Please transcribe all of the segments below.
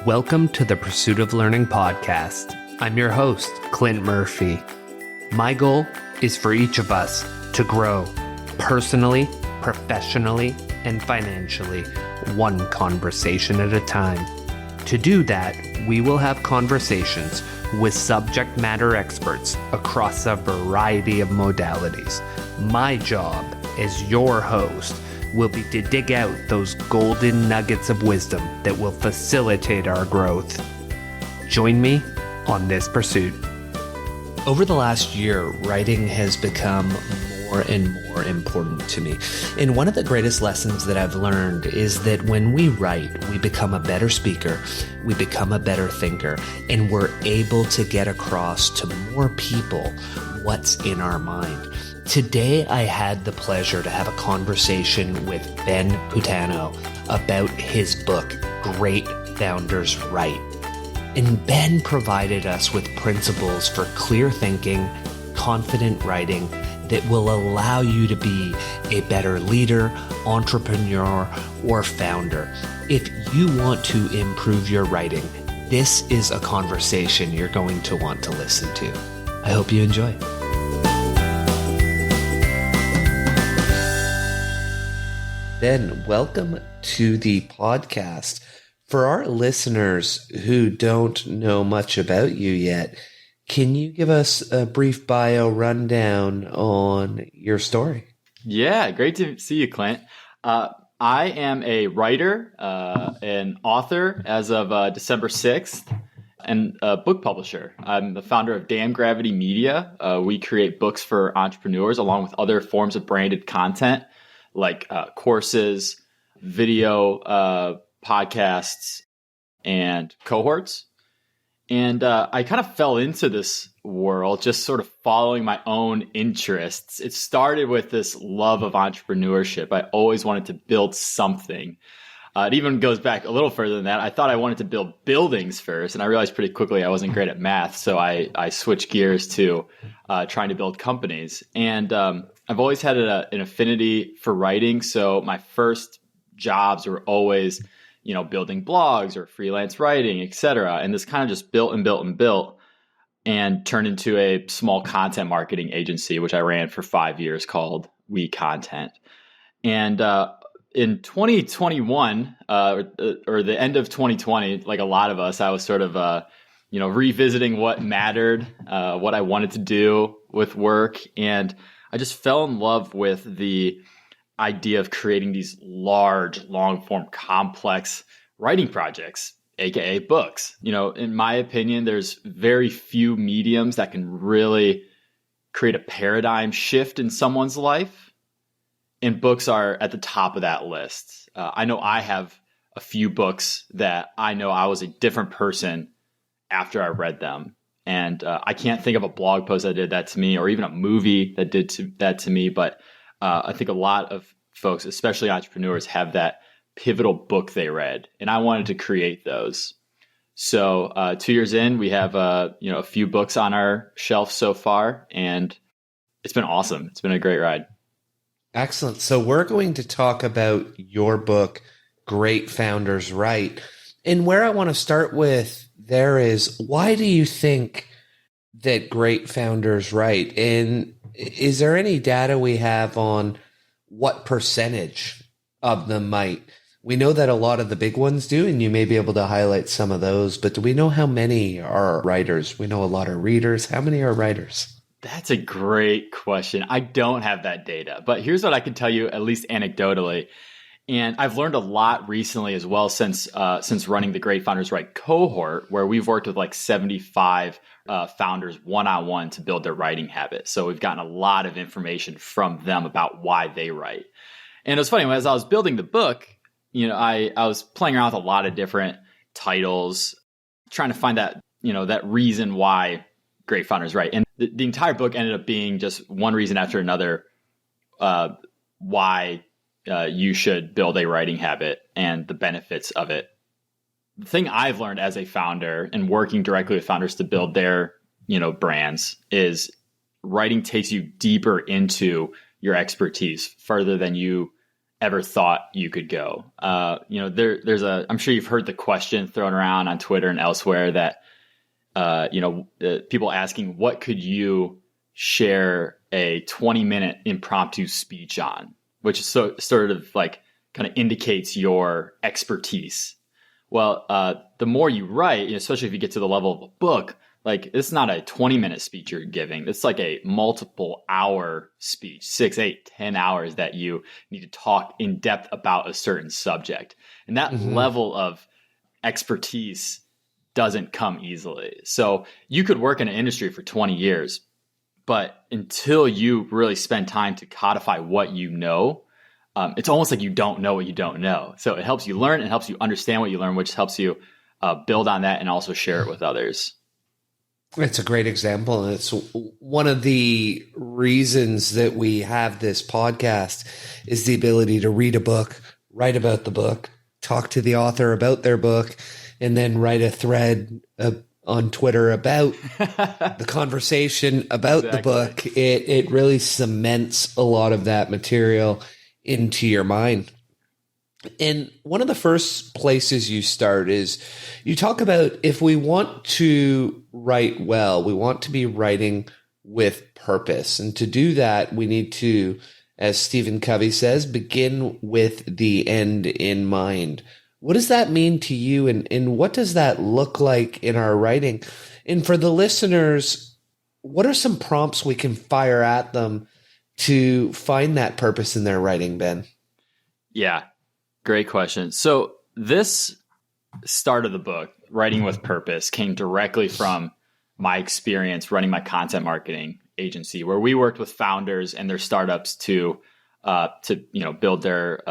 Welcome to the Pursuit of Learning podcast. I'm your host, Clint Murphy. My goal is for each of us to grow personally, professionally, and financially, one conversation at a time. To do that, we will have conversations with subject matter experts across a variety of modalities. My job as your host will be to dig out those golden nuggets of wisdom that will facilitate our growth. Join me on this pursuit. Over the last year, writing has become more and more important to me. And one of the greatest lessons that I've learned is that when we write, we become a better speaker, we become a better thinker, and we're able to get across to more people what's in our mind. Today, I had the pleasure to have a conversation with Ben Putano about his book, Great Founders Write. And Ben provided us with principles for clear thinking, confident writing that will allow you to be a better leader, entrepreneur, or founder. If you want to improve your writing, this is a conversation you're going to want to listen to. I hope you enjoy. Ben, welcome to the podcast. For our listeners who don't know much about you yet, can you give us a brief bio rundown on your story? Yeah, great to see you, Clint. I am a writer, an author as of December 6th, and a book publisher. I'm the founder of Damn Gravity Media. We create books for entrepreneurs along with other forms of branded content like courses, video podcasts, and cohorts. And I kind of fell into this world just sort of following my own interests. It started with this love of entrepreneurship. I always wanted to build something. It even goes back a little further than that. I thought I wanted to build buildings first, and I realized pretty quickly I wasn't great at math. So I switched gears to trying to build companies. And I've always had an affinity for writing. So my first jobs were always building blogs or freelance writing, et cetera. And this kind of just built and built and built and turned into a small content marketing agency, which I ran for 5 years called We Content. And in 2021, or the end of 2020, like a lot of us, I was sort of, revisiting what mattered, what I wanted to do with work. And I just fell in love with the idea of creating these large, long-form, complex writing projects, aka books. In my opinion, there's very few mediums that can really create a paradigm shift in someone's life, and books are at the top of that list. I know I have a few books that I know I was a different person after I read them. And I can't think of a blog post that did that to me, or even a movie that did that to me, but I think a lot of folks, especially entrepreneurs, have that pivotal book they read, and I wanted to create those. So 2 years in, we have a few books on our shelf so far, and it's been awesome. It's been a great ride. Excellent. So we're going to talk about your book, Great Founders Write. And where I want to start with there is, why do you think that great founders write? And is there any data we have on what percentage of them might? We know that a lot of the big ones do, and you may be able to highlight some of those, but do we know how many are writers? We know a lot are readers. How many are writers? That's a great question. I don't have that data, but here's what I can tell you, at least anecdotally. And I've learned a lot recently as well since running the Great Founders Write cohort, where we've worked with like 75 founders one-on-one to build their writing habit. So we've gotten a lot of information from them about why they write. And it was funny, as I was building the book, I was playing around with a lot of different titles, trying to find that, that reason why Great Founders Write. And the entire book ended up being just one reason after another why you should build a writing habit and the benefits of it. The thing I've learned as a founder and working directly with founders to build their, brands is writing takes you deeper into your expertise further than you ever thought you could go. I'm sure you've heard the question thrown around on Twitter and elsewhere that, people asking, what could you share a 20-minute impromptu speech on, which is sort of like kind of indicates your expertise. Well, the more you write, especially if you get to the level of a book, like it's not a 20-minute speech you're giving. It's like a multiple hour speech, 6, 8, 10 hours that you need to talk in depth about a certain subject. And that level of expertise doesn't come easily. So you could work in an industry for 20 years, but until you really spend time to codify what you know, it's almost like you don't know what you don't know. So it helps you learn, it helps you understand what you learn, which helps you build on that and also share it with others. It's a great example. And it's one of the reasons that we have this podcast is the ability to read a book, write about the book, talk to the author about their book, and then write a thread on Twitter about the conversation about the book. It really cements a lot of that material into your mind. And one of the first places you start is you talk about if we want to write well, we want to be writing with purpose. And to do that, we need to, as Stephen Covey says, begin with the end in mind. What does that mean to you? And what does that look like in our writing? And for the listeners, what are some prompts we can fire at them to find that purpose in their writing, Ben? Yeah. Great question. So this start of the book, Writing with Purpose, came directly from my experience running my content marketing agency, where we worked with founders and their startups to build their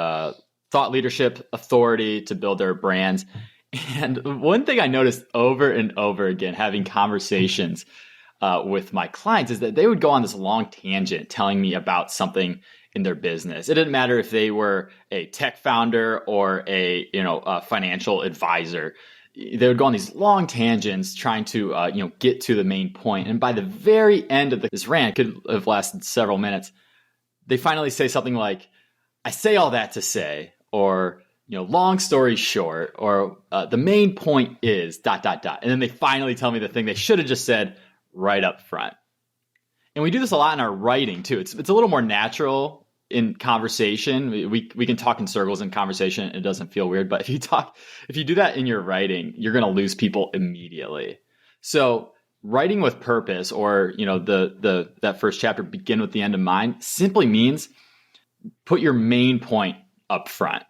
thought leadership authority, to build their brands. And one thing I noticed over and over again, having conversations with my clients, is that they would go on this long tangent telling me about something in their business. It didn't matter if they were a tech founder or a financial advisor. They would go on these long tangents trying to get to the main point. And by the very end of this rant, could have lasted several minutes, they finally say something like, "I say all that to say," or long story short, or the main point is ... And then they finally tell me the thing they should have just said right up front. And we do this a lot in our writing too. It's a little more natural in conversation. We can talk in circles in conversation. It doesn't feel weird. But if you do that in your writing, you're going to lose people immediately. So writing with purpose, or that first chapter, begin with the end in mind, simply means put your main point up front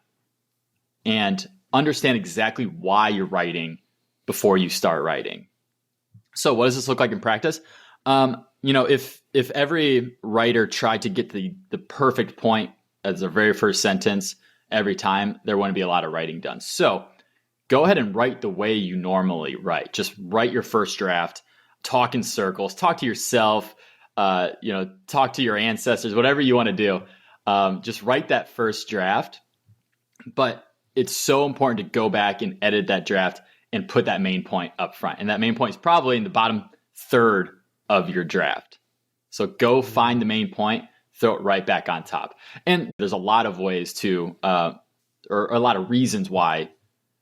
and understand exactly why you're writing before you start writing. So what does this look like in practice? If every writer tried to get the perfect point as their very first sentence every time, there wouldn't be a lot of writing done. So go ahead and write the way you normally write. Just write your first draft, talk in circles, talk to yourself, talk to your ancestors, whatever you want to do. Just write that first draft. But it's so important to go back and edit that draft and put that main point up front. And that main point is probably in the bottom third of your draft. So go find the main point, throw it right back on top. And there's a lot of ways to, or a lot of reasons why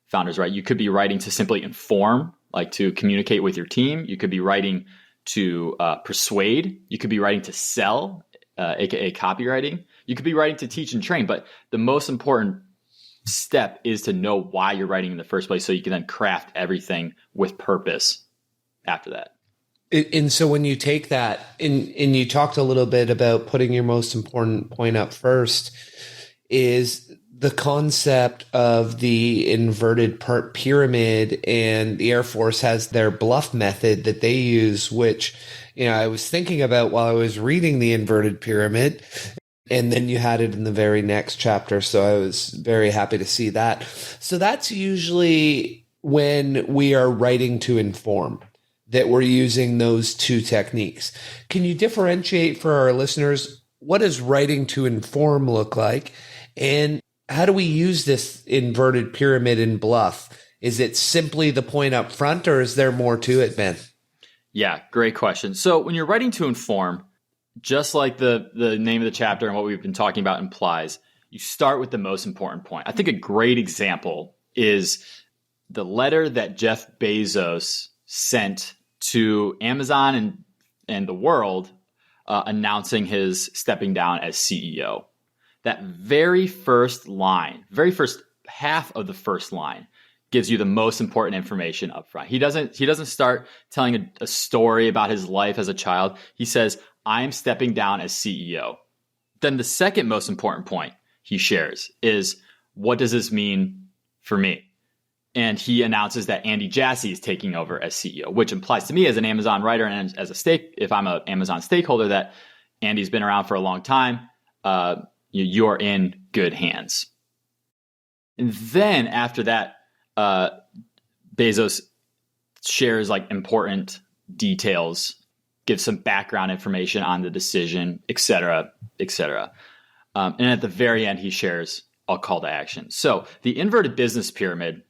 founders write. You could be writing to simply inform, like to communicate with your team. You could be writing to persuade. You could be writing to sell, aka copywriting. You could be writing to teach and train. But the most important step is to know why you're writing in the first place, so you can then craft everything with purpose after that. And so when you take that, and you talked a little bit about putting your most important point up first, is the concept of the inverted pyramid, and the Air Force has their bluff method that they use, which, I was thinking about while I was reading the inverted pyramid, and then you had it in the very next chapter. So I was very happy to see that. So that's usually when we are writing to inform, that we're using those two techniques. Can you differentiate for our listeners, what does writing to inform look like? And how do we use this inverted pyramid and bluff? Is it simply the point up front, or is there more to it, Ben? Yeah, great question. So when you're writing to inform, just like the name of the chapter and what we've been talking about implies, you start with the most important point. I think a great example is the letter that Jeff Bezos sent to Amazon and the world announcing his stepping down as CEO. That very first line, very first half of the first line gives you the most important information up front. He doesn't start telling a story about his life as a child. He says, I'm stepping down as CEO. Then the second most important point he shares is, what does this mean for me? And he announces that Andy Jassy is taking over as CEO, which implies to me as an Amazon writer and as if I'm an Amazon stakeholder, that Andy's been around for a long time. You're in good hands. And then after that, Bezos shares like important details, gives some background information on the decision, et cetera, et cetera. And at the very end, he shares a call to action. So the inverted business pyramid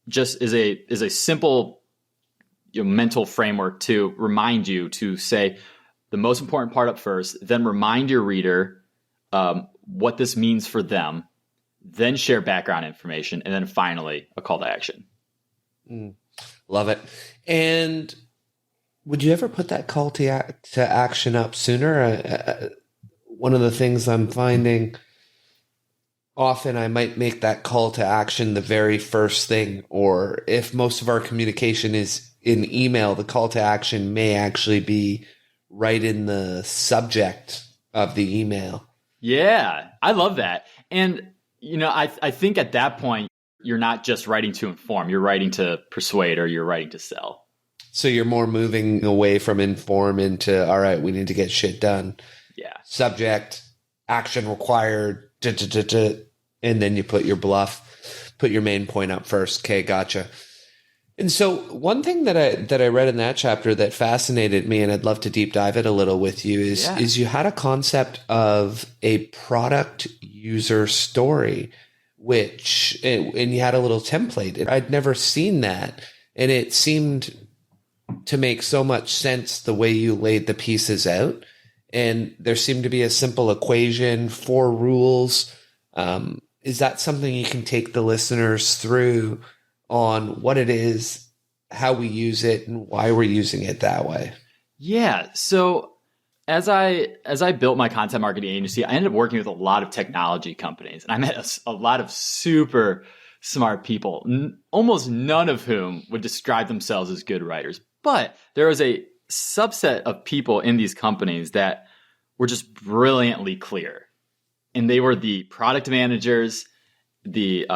just is a simple mental framework to remind you to say the most important part up first, then remind your reader what this means for them, then share background information, and then finally a call to action. Love it. And would you ever put that call to action up sooner? One of the things I'm finding, often I might make that call to action the very first thing, or if most of our communication is in email, the call to action may actually be right in the subject of the email. Yeah, I love that. And, I think at that point, you're not just writing to inform, you're writing to persuade, or you're writing to sell. So you're more moving away from inform into, all right, we need to get shit done. Yeah. Subject, action required, and then you put your main point up first. Okay, gotcha. And so one thing that I read in that chapter that fascinated me, and I'd love to deep dive it a little with you, is you had a concept of a product user story, and you had a little template. I'd never seen that, and it seemed to make so much sense the way you laid the pieces out. And there seemed to be a simple equation, 4 rules. Is that something you can take the listeners through on what it is, how we use it, and why we're using it that way? Yeah. So as I built my content marketing agency, I ended up working with a lot of technology companies, and I met a lot of super smart people, almost none of whom would describe themselves as good writers. But there was a subset of people in these companies that were just brilliantly clear. And they were the product managers, the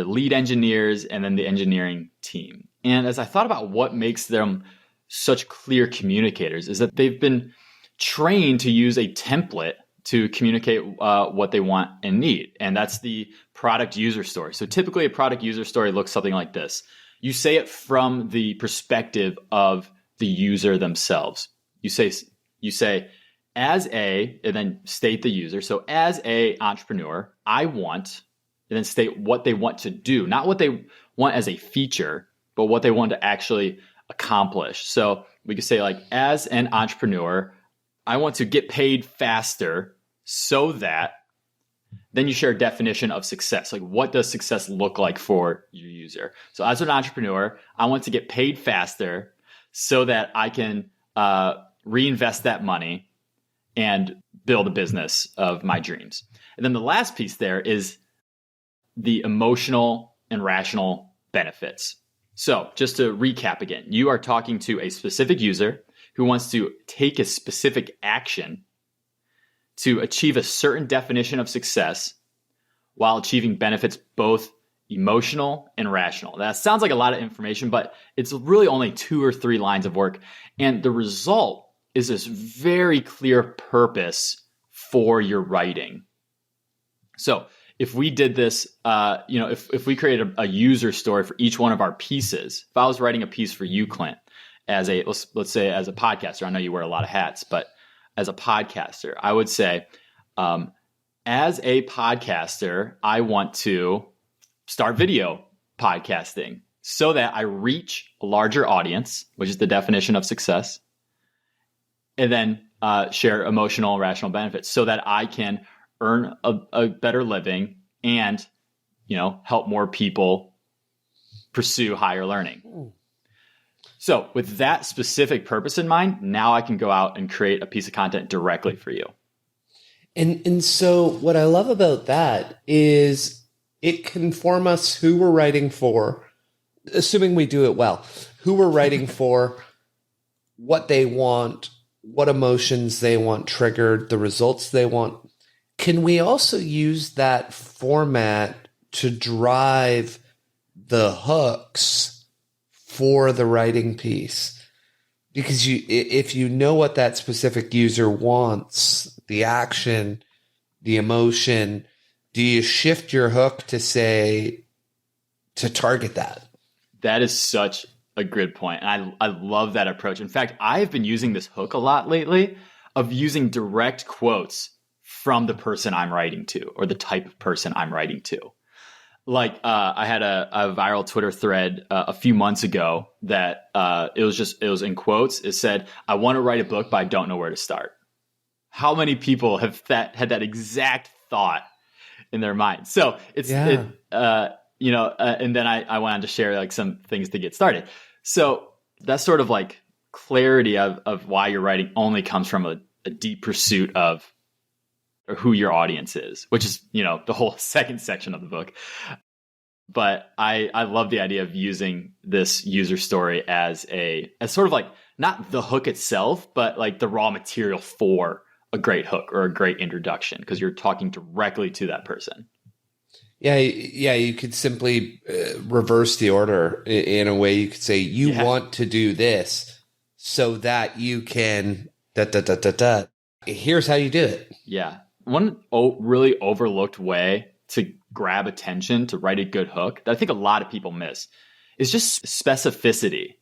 lead engineers, and then the engineering team. And as I thought about what makes them such clear communicators, is that they've been trained to use a template to communicate what they want and need. And that's the product user story. So typically a product user story looks something like this. You say it from the perspective of the user themselves. You say, as a, and then state the user. So as a entrepreneur, I want, and then state what they want to do, not what they want as a feature, but what they want to actually accomplish. So we could say, like, as an entrepreneur, I want to get paid faster so that, then you share a definition of success. Like, what does success look like for your user? So as an entrepreneur, I want to get paid faster so that I can reinvest that money and build a business of my dreams. And then the last piece there is the emotional and rational benefits. So just to recap again, you are talking to a specific user who wants to take a specific action to achieve a certain definition of success while achieving benefits both emotional and rational. That sounds like a lot of information, but it's really only 2 or 3 lines of work. And the result is this very clear purpose for your writing. So if we did this, if we created a user story for each one of our pieces, if I was writing a piece for you, Clint, as a, let's say as a podcaster, I know you wear a lot of hats, but as a podcaster, I would say, as a podcaster, I want to start video podcasting so that I reach a larger audience, which is the definition of success, and then share emotional and rational benefits so that I can earn a better living and, help more people pursue higher learning. So with that specific purpose in mind, now I can go out and create a piece of content directly for you. And so what I love about that is it can inform us who we're writing for, assuming we do it well, who we're writing for, what they want, what emotions they want triggered, the results they want. Can we also use that format to drive the hooks for the writing piece? Because if you know what that specific user wants, the action, the emotion, do you shift your hook to say, to target that? That is such a good point. And I love that approach. In fact, I've been using this hook a lot lately of using direct quotes from the person I'm writing to or the type of person I'm writing to. Like I had a viral Twitter thread a few months ago that it was in quotes. It said, "I want to write a book, but I don't know where to start." How many people have had that exact thought in their mind? So it's, and then I went on to share like some things to get started. So that sort of like clarity of why you're writing only comes from a deep pursuit of or who your audience is, which is, the whole second section of the book. But I love the idea of using this user story as sort of like not the hook itself, but like the raw material for a great hook or a great introduction, because you're talking directly to that person. Yeah, you could simply reverse the order in a way. You could say, you want to do this so that you can Here's how you do it. Yeah. One really overlooked way to grab attention, to write a good hook that I think a lot of people miss is just specificity.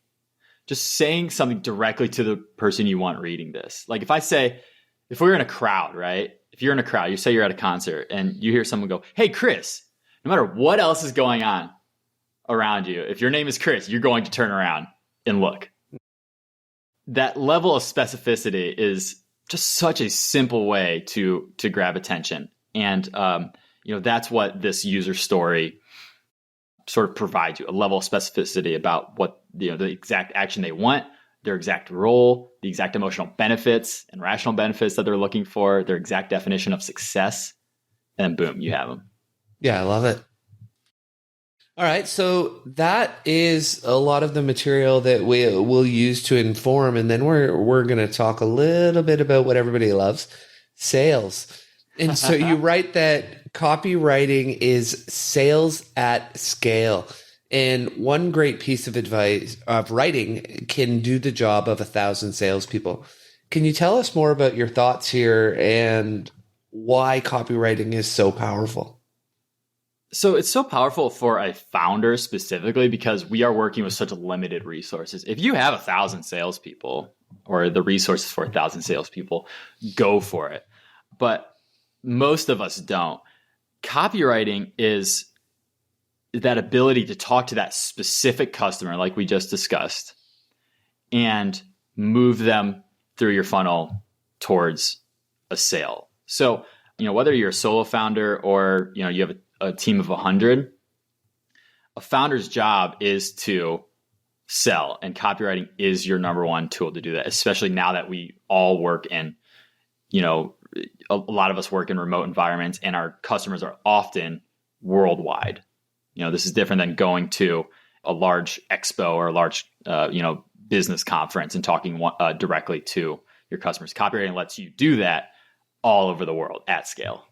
Just saying something directly to the person you want reading this. Like if we're in a crowd, right? If you're in a crowd, you say you're at a concert and you hear someone go, "Hey, Chris," no matter what else is going on around you, if your name is Chris, you're going to turn around and look. That level of specificity is just such a simple way to grab attention. And, that's what this user story sort of provides you, a level of specificity about what, the exact action they want, their exact role, the exact emotional benefits and rational benefits that they're looking for, their exact definition of success, and boom, you have them. Yeah, I love it. All right, so that is a lot of the material that we'll use to inform, and then we're going to talk a little bit about what everybody loves, sales. And so you write that copywriting is sales at scale. And one great piece of advice of writing can do the job of 1,000 salespeople. Can you tell us more about your thoughts here and why copywriting is so powerful? So it's so powerful for a founder specifically because we are working with such limited resources. If you have 1,000 salespeople or the resources for 1,000 salespeople, go for it. But most of us don't. Copywriting is that ability to talk to that specific customer, like we just discussed, and move them through your funnel towards a sale. So, whether you're a solo founder or, you have a team of 100, a founder's job is to sell, and copywriting is your number one tool to do that, especially now that we all work in, a lot of us work in remote environments and our customers are often worldwide. This is different than going to a large expo or a large, business conference and talking directly to your customers. Copywriting lets you do that all over the world at scale.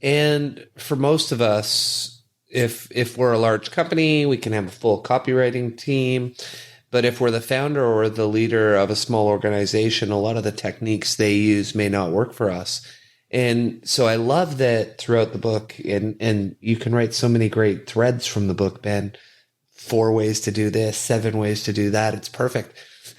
And for most of us, if we're a large company, we can have a full copywriting team. But if we're the founder or the leader of a small organization, a lot of the techniques they use may not work for us. And so I love that throughout the book, and you can write so many great threads from the book, Ben. 4 ways to do this, 7 ways to do that. It's perfect.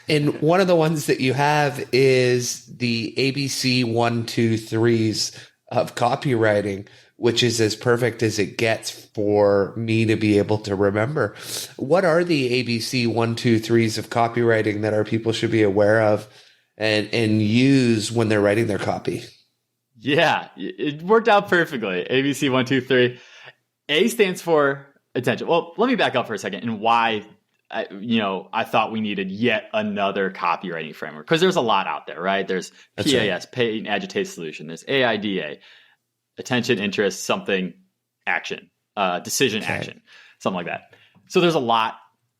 And one of the ones that you have is the ABC 1, 2, 3s of copywriting, which is as perfect as it gets for me to be able to remember. What are the ABC 1, 2, 3s of copywriting that our people should be aware of and use when they're writing their copy? Yeah, it worked out perfectly. ABC 123. A stands for attention. Well, let me back up for a second and why I thought we needed yet another copywriting framework, because there's a lot out there, right? There's That's PAS, Pain Agitate Solution. There's AIDA, attention, interest, something, action, decision, action, something like that. So there's a lot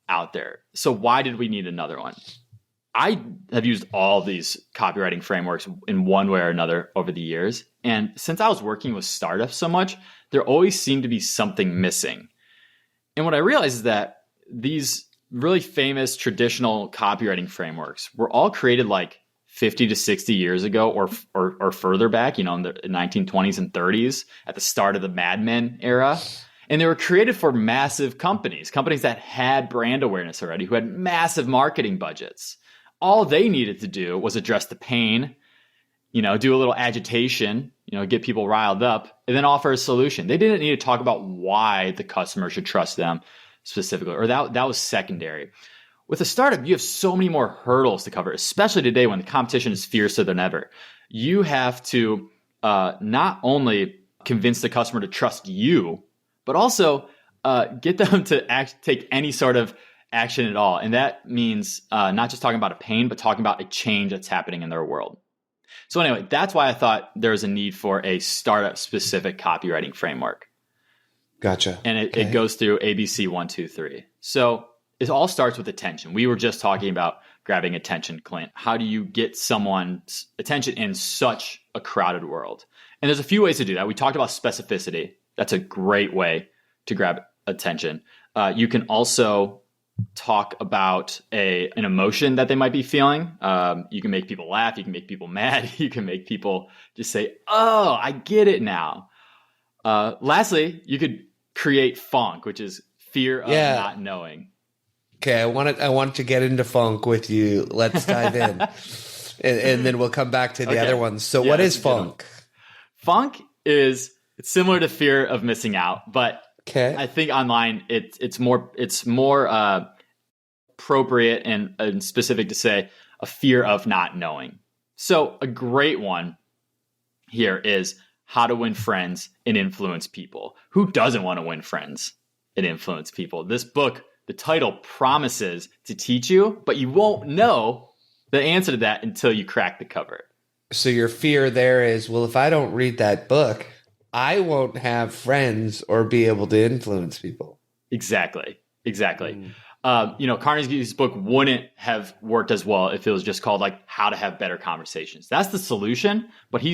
out there. So why did we need another one? I have used all these copywriting frameworks in one way or another over the years. And since I was working with startups so much, there always seemed to be something missing. And what I realized is that these really famous traditional copywriting frameworks were all created like 50 to 60 years ago or further back, in the 1920s and 30s at the start of the Mad Men era. And they were created for massive companies that had brand awareness already, who had massive marketing budgets. All they needed to do was address the pain, do a little agitation, get people riled up, and then offer a solution. They didn't need to talk about why the customer should trust them specifically, or that was secondary. With a startup, you have so many more hurdles to cover, especially today when the competition is fiercer than ever. You have to not only convince the customer to trust you, but also get them to take any sort of action at all. And that means not just talking about a pain, but talking about a change that's happening in their world. So anyway, that's why I thought there was a need for a startup-specific copywriting framework. Gotcha. And it goes through ABC 1, 2, 3. So it all starts with attention. We were just talking about grabbing attention, Clint. How do you get someone's attention in such a crowded world? And there's a few ways to do that. We talked about specificity. That's a great way to grab attention. You can also talk about an emotion that they might be feeling. You can make people laugh. You can make people mad. You can make people just say, "Oh, I get it now." Lastly, you could create funk, which is fear of not knowing. Okay, I want to get into funk with you. Let's dive in, and then we'll come back to the other ones. So, what is funk? Funk it's similar to fear of missing out, but I think online it's more appropriate and specific to say a fear of not knowing. So, a great one here is how to win friends and influence people. Who doesn't want to win friends and influence people? This book, the title promises to teach you, but you won't know the answer to that until you crack the cover. So your fear there is, well, if I don't read that book, I won't have friends or be able to influence people. Exactly. Carnegie's book wouldn't have worked as well if it was just called like How to Have Better Conversations. That's the solution, but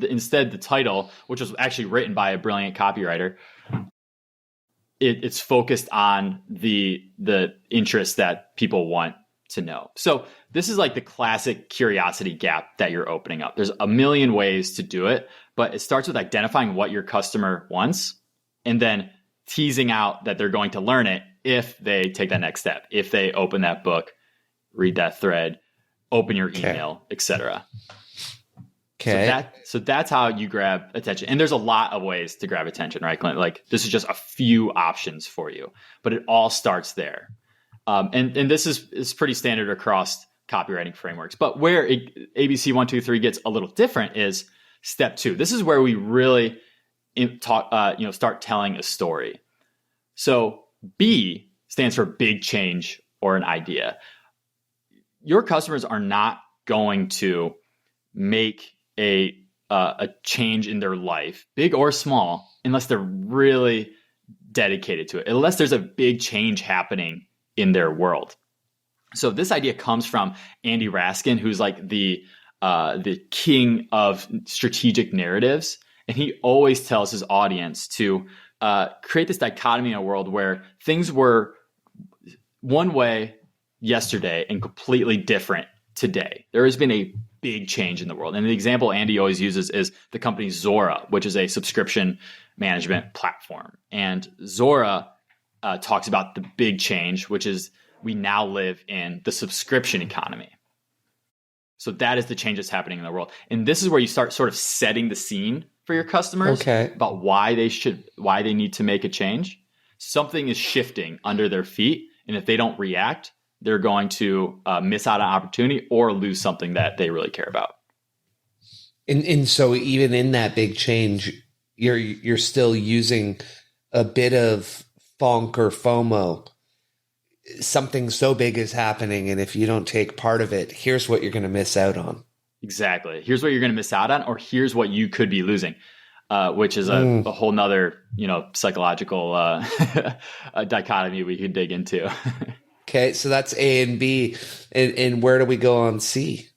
instead the title, which was actually written by a brilliant copywriter, it's focused on the interest that people want to know. So this is like the classic curiosity gap that you're opening up. There's a million ways to do it, but it starts with identifying what your customer wants and then teasing out that they're going to learn it if they take that next step, if they open that book, read that thread, open your email, etc. Okay. So that's how you grab attention. And there's a lot of ways to grab attention, right, Clint? Like this is just a few options for you, but it all starts there. And this is pretty standard across copywriting frameworks. But where ABC 1, 2, 3 gets a little different is step 2. This is where we really start telling a story. So B stands for big change or an idea. Your customers are not going to make a change in their life, big or small, unless they're really dedicated to it, unless there's a big change happening in their world. So this idea comes from Andy Raskin, who's like the king of strategic narratives. And he always tells his audience to create this dichotomy in a world where things were one way yesterday and completely different today. There has been a big change in the world. And the example Andy always uses is the company Zora, which is a subscription management platform. And Zora talks about the big change, which is we now live in the subscription economy. So that is the change that's happening in the world. And this is where you start sort of setting the scene for your customers about why they need to make a change. Something is shifting under their feet. And if they don't react, they're going to miss out on opportunity or lose something that they really care about. And so even in that big change, you're still using a bit of funk or FOMO. Something so big is happening, and if you don't take part of it, here's what you're going to miss out on. Exactly. Here's what you're going to miss out on, or here's what you could be losing, which is a whole nother, psychological dichotomy we could dig into. Okay, so that's A and B, and where do we go on C?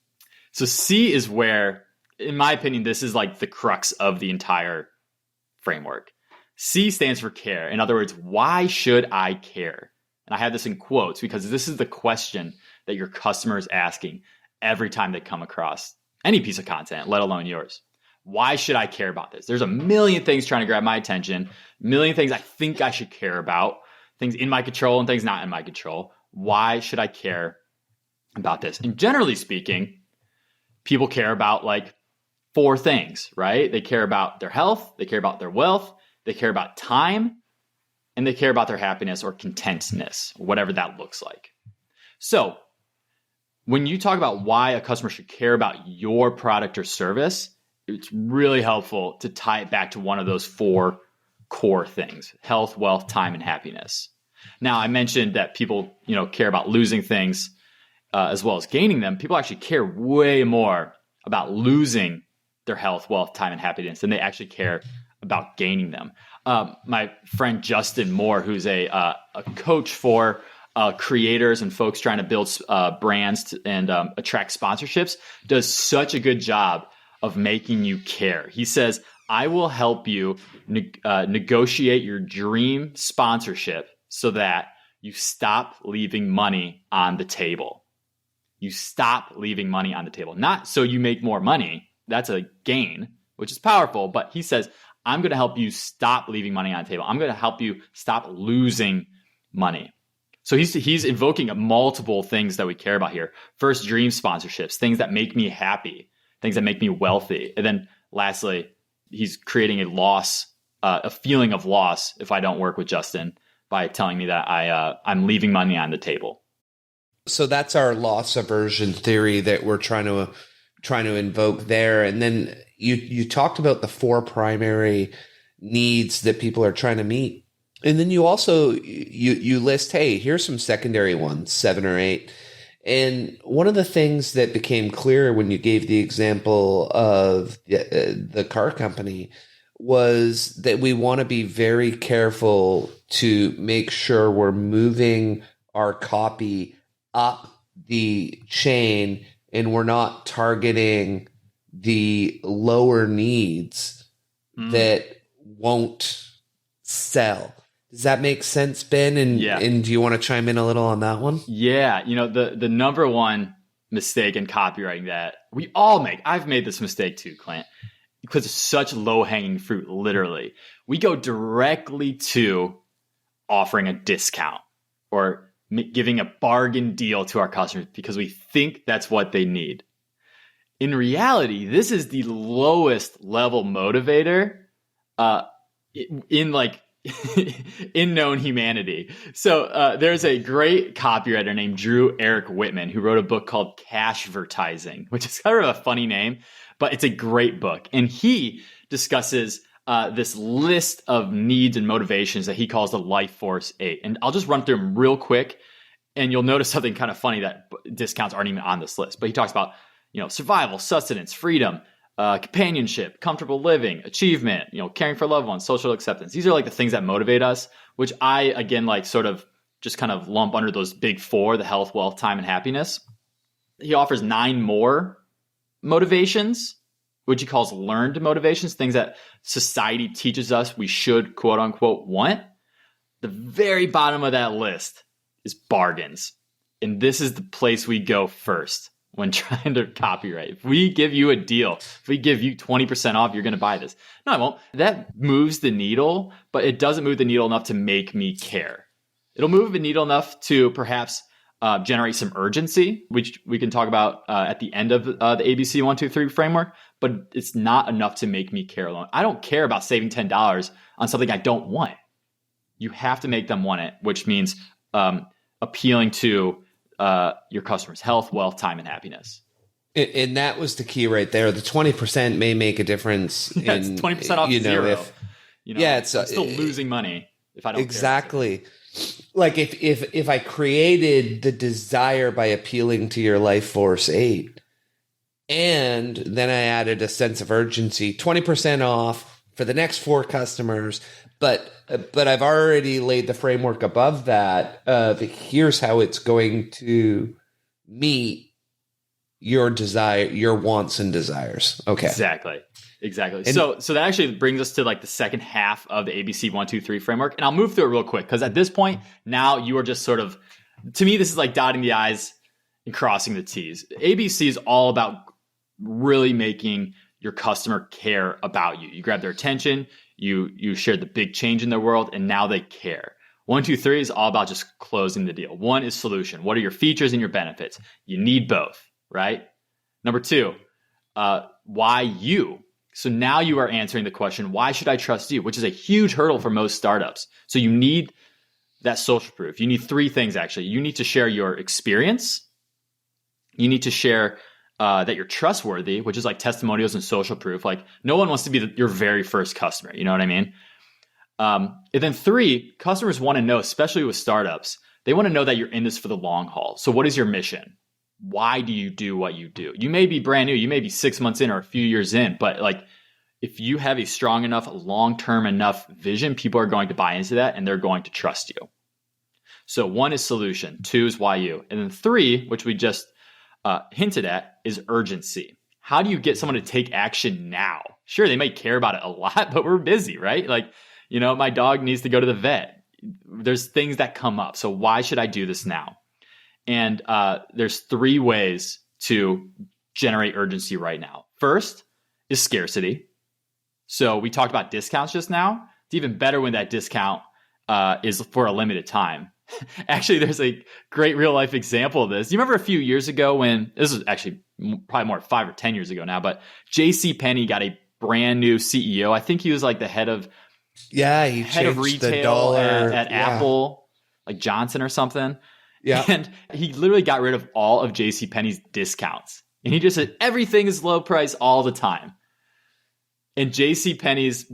So C is where, in my opinion, this is like the crux of the entire framework. C stands for care. In other words, why should I care? And I have this in quotes because this is the question that your customer is asking every time they come across any piece of content, let alone yours. Why should I care about this? There's a million things trying to grab my attention, a million things I think I should care about, things in my control and things not in my control. Why should I care about this? And generally speaking, people care about like 4 things, right? They care about their health, they care about their wealth, they care about time, and they care about their happiness or contentness, whatever that looks like. So when you talk about why a customer should care about your product or service, it's really helpful to tie it back to one of those 4 core things: health, wealth, time, and happiness. Now, I mentioned that people, care about losing things as well as gaining them. People actually care way more about losing their health, wealth, time, and happiness than they actually care about gaining them. My friend Justin Moore, who's a coach for creators and folks trying to build brands and attract sponsorships, does such a good job of making you care. He says, I will help you negotiate your dream sponsorship so that you stop leaving money on the table. You stop leaving money on the table. Not so you make more money. That's a gain, which is powerful. But he says, I'm going to help you stop leaving money on the table. I'm going to help you stop losing money. So he's invoking multiple things that we care about here. First, dream sponsorships, things that make me happy, things that make me wealthy. And then lastly, he's creating a feeling of loss if I don't work with Justin by telling me that I'm leaving money on the table. So that's our loss aversion theory that we're trying to invoke there. And then you talked about the 4 primary needs that people are trying to meet. And then you also, you list, hey, here's some secondary ones, 7 or 8. And one of the things that became clear when you gave the example of the car company was that we want to be very careful to make sure we're moving our copy up the chain and we're not targeting the lower needs that won't sell. Does that make sense, Ben? And do you want to chime in a little on that one? Yeah. The number one mistake in copywriting that we all make, I've made this mistake too, Clint, because it's such low-hanging fruit, literally. We go directly to offering a discount or giving a bargain deal to our customers because we think that's what they need. In reality, this is the lowest level motivator in known humanity. So there's a great copywriter named Drew Eric Whitman who wrote a book called Cashvertising, which is kind of a funny name, but it's a great book. And he discusses this list of needs and motivations that he calls the Life Force 8. And I'll just run through them real quick, and you'll notice something kind of funny that discounts aren't even on this list. But he talks about, survival, sustenance, freedom, companionship, comfortable living, achievement, caring for loved ones, social acceptance. These are like the things that motivate us, which I, again, sort of just kind of lump under those big 4, the health, wealth, time, and happiness. He offers 9 more motivations, which he calls learned motivations, things that society teaches us we should, quote unquote, want. The very bottom of that list is bargains. And this is the place we go first when trying to copyright. If we give you a deal, if we give you 20% off, you're going to buy this. No, I won't. That moves the needle, but it doesn't move the needle enough to make me care. It'll move the needle enough to perhaps generate some urgency, which we can talk about at the end of the ABC 1, 2, 3 framework, but it's not enough to make me care alone. I don't care about saving $10 on something I don't want. You have to make them want it, which means appealing to your customers' health, wealth, time, and happiness. And that was the key right there. The 20% may make a difference. Yeah, it's 20% off zero. It's I'm still losing money if I don't. Exactly. Like if I created the desire by appealing to your life force 8, and then I added a sense of urgency, 20% off for the next 4 customers, but I've already laid the framework above that of here's how it's going to meet your desire, your wants and desires. Okay. Exactly. So that actually brings us to like the second half of the ABC 1, 2, 3 framework. And I'll move through it real quick because at this point, now you are just sort of, to me, this is like dotting the I's and crossing the T's. ABC is all about really making your customer care about you. You grab their attention, you shared the big change in their world, and now they care. 1, 2, 3 is all about just closing the deal. 1 is solution. What are your features and your benefits? You need both. Right? Number 2, why you? So now you are answering the question, why should I trust you? Which is a huge hurdle for most startups. So you need that social proof. You need 3 things, actually. You need to share your experience. You need to share that you're trustworthy, which is like testimonials and social proof. Like no one wants to be your very first customer. You know what I mean? And then 3, customers want to know, especially with startups, they want to know that you're in this for the long haul. So what is your mission? Why do you do what you do? You may be brand new. You may be 6 months in or a few years in, but like if you have a strong enough, long-term enough vision, people are going to buy into that and they're going to trust you. So 1 is solution, 2 is why you. And then 3, which we just hinted at, is urgency. How do you get someone to take action now? Sure, they might care about it a lot, but we're busy, right? Like, my dog needs to go to the vet. There's things that come up. So why should I do this now? And there's 3 ways to generate urgency right now. First is scarcity. So we talked about discounts just now. It's even better when that discount is for a limited time. Actually, there's a great real life example of this. You remember a few years ago when, this was actually probably more 5 or 10 years ago now, but JCPenney got a brand new CEO. I think he was like the head of retail at Apple, like Johnson or something. Yeah. And he literally got rid of all of JCPenney's discounts. And he just said, everything is low price all the time. And JCPenney's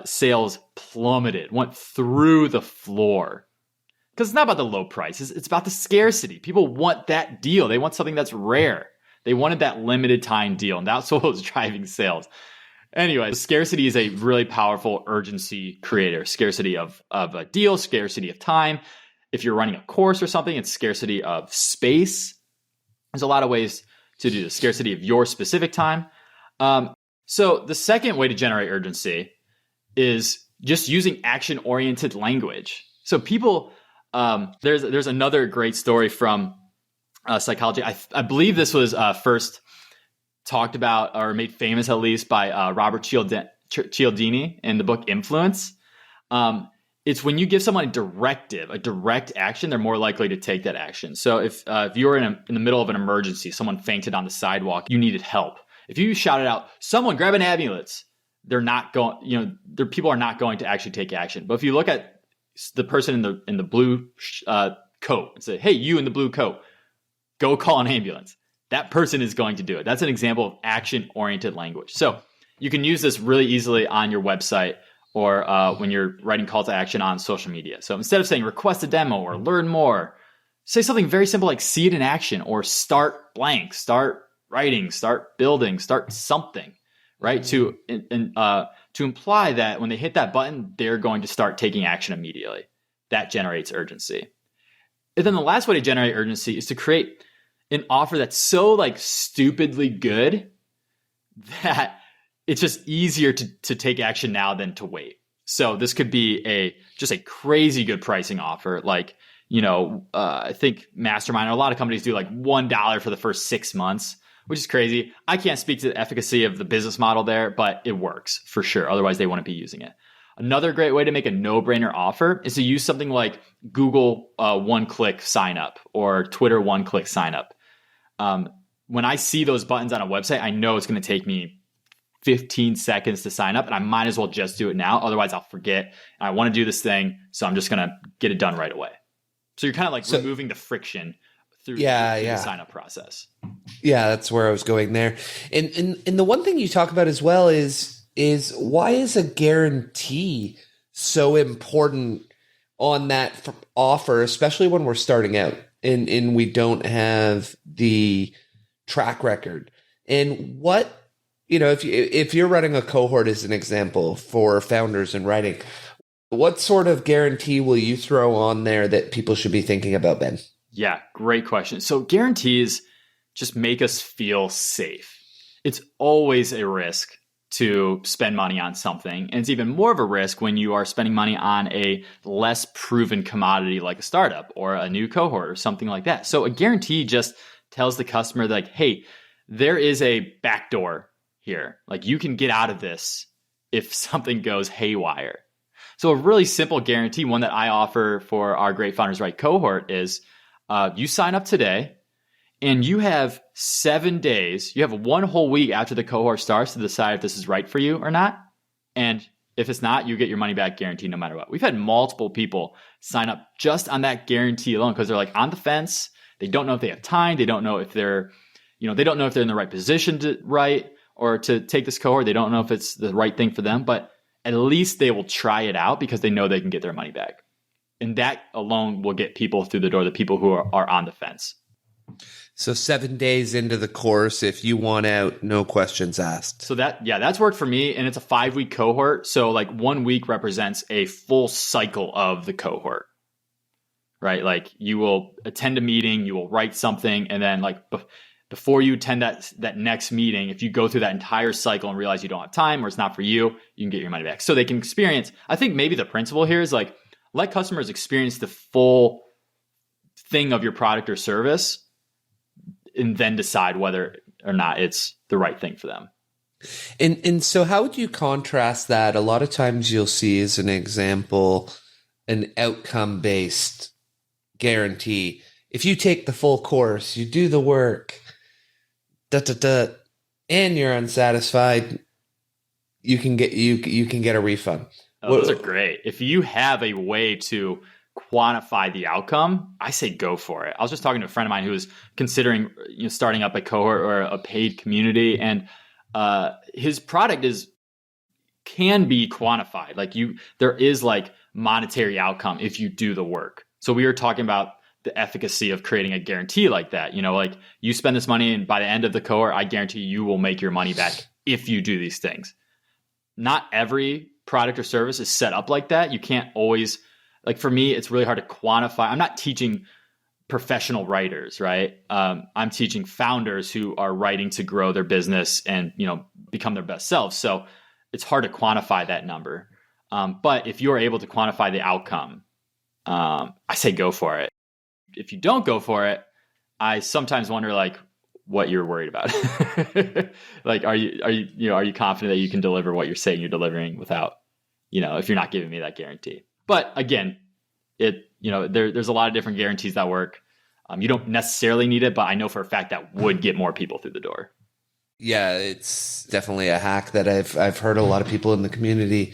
sales plummeted, went through the floor. Because it's not about the low prices. It's about the scarcity. People want that deal. They want something that's rare. They wanted that limited time deal. And that's what was driving sales. Anyway, scarcity is a really powerful urgency creator. Scarcity of a deal, scarcity of time. If you're running a course or something, it's scarcity of space. There's a lot of ways to do this. Scarcity of your specific time. So the second way to generate urgency is just using action-oriented language. So people, there's another great story from psychology. I believe this was first talked about or made famous at least by Robert Cialdini in the book Influence. It's when you give someone a directive, a direct action, they're more likely to take that action. So if you're in the middle of an emergency, someone fainted on the sidewalk, you needed help. If you shouted out, "Someone grab an ambulance," they're not going. People are not going to actually take action. But if you look at the person in the blue coat and say, "Hey, you in the blue coat, go call an ambulance," that person is going to do it. That's an example of action-oriented language. So you can use this really easily on your website or when you're writing call to action on social media. So instead of saying request a demo or learn more, say something very simple like see it in action or start blank, start writing, start building, start something, right? To imply that when they hit that button, they're going to start taking action immediately. That generates urgency. And then the last way to generate urgency is to create an offer that's so like stupidly good that it's just easier to take action now than to wait. So this could be just a crazy good pricing offer. Like, I think Mastermind or a lot of companies do like $1 for the first 6 months, which is crazy. I can't speak to the efficacy of the business model there, but it works for sure. Otherwise, they wouldn't be using it. Another great way to make a no-brainer offer is to use something like Google one-click sign up or Twitter one-click sign up. When I see those buttons on a website, I know it's going to take me 15 seconds to sign up, and I might as well just do it now. Otherwise, I'll forget. I want to do this thing, so I'm just going to get it done right away. So you're kind of like removing the friction through the sign up process. Yeah, that's where I was going there. And the one thing you talk about as well is why is a guarantee so important on that offer, especially when we're starting out and we don't have the track record. And what, if you're running a cohort as an example for founders in writing, what sort of guarantee will you throw on there that people should be thinking about, Ben? Yeah, great question. So guarantees just make us feel safe. It's always a risk to spend money on something. And it's even more of a risk when you are spending money on a less proven commodity like a startup or a new cohort or something like that. So a guarantee just tells the customer like, hey, there is a backdoor here. Like you can get out of this if something goes haywire. So a really simple guarantee, one that I offer for our Great Founders Right cohort is you sign up today and you have 7 days, you have 1 whole week after the cohort starts to decide if this is right for you or not. And if it's not, you get your money back guaranteed no matter what. We've had multiple people sign up just on that guarantee alone because they're like on the fence. They don't know if they have time. They don't know if they're, they don't know if they're in the right position to write or to take this cohort. They don't know if it's the right thing for them, but at least they will try it out because they know they can get their money back. And that alone will get people through the door, the people who are on the fence. So 7 days into the course, if you want out, no questions asked. So that's worked for me. And it's a 5-week cohort. So like 1 week represents a full cycle of the cohort, right? Like you will attend a meeting, you will write something. And then like before you attend that next meeting, if you go through that entire cycle and realize you don't have time or it's not for you, you can get your money back. So they can experience, I think maybe the principle here is like, let customers experience the full thing of your product or service and then decide whether or not it's the right thing for them. And so how would you contrast that? A lot of times you'll see as an example, an outcome-based guarantee. If you take the full course, you do the work, and you're unsatisfied, you can get a refund. Oh, those are great. If you have a way to quantify the outcome, I say go for it. I was just talking to a friend of mine who was considering starting up a cohort or a paid community, and his product can be quantified. Like there is like monetary outcome if you do the work. So we were talking about the efficacy of creating a guarantee like that. Like you spend this money and by the end of the cohort, I guarantee you will make your money back if you do these things. Not every product or service is set up like that. You can't always, like for me, it's really hard to quantify. I'm not teaching professional writers, right? I'm teaching founders who are writing to grow their business and, become their best selves. So it's hard to quantify that number. But if you're able to quantify the outcome, I say go for it. If you don't go for it, I sometimes wonder like what you're worried about. Like, are you confident that you can deliver what you're saying you're delivering without, if you're not giving me that guarantee? But again, there's a lot of different guarantees that work. You don't necessarily need it, but I know for a fact that would get more people through the door. Yeah, it's definitely a hack that I've heard a lot of people in the community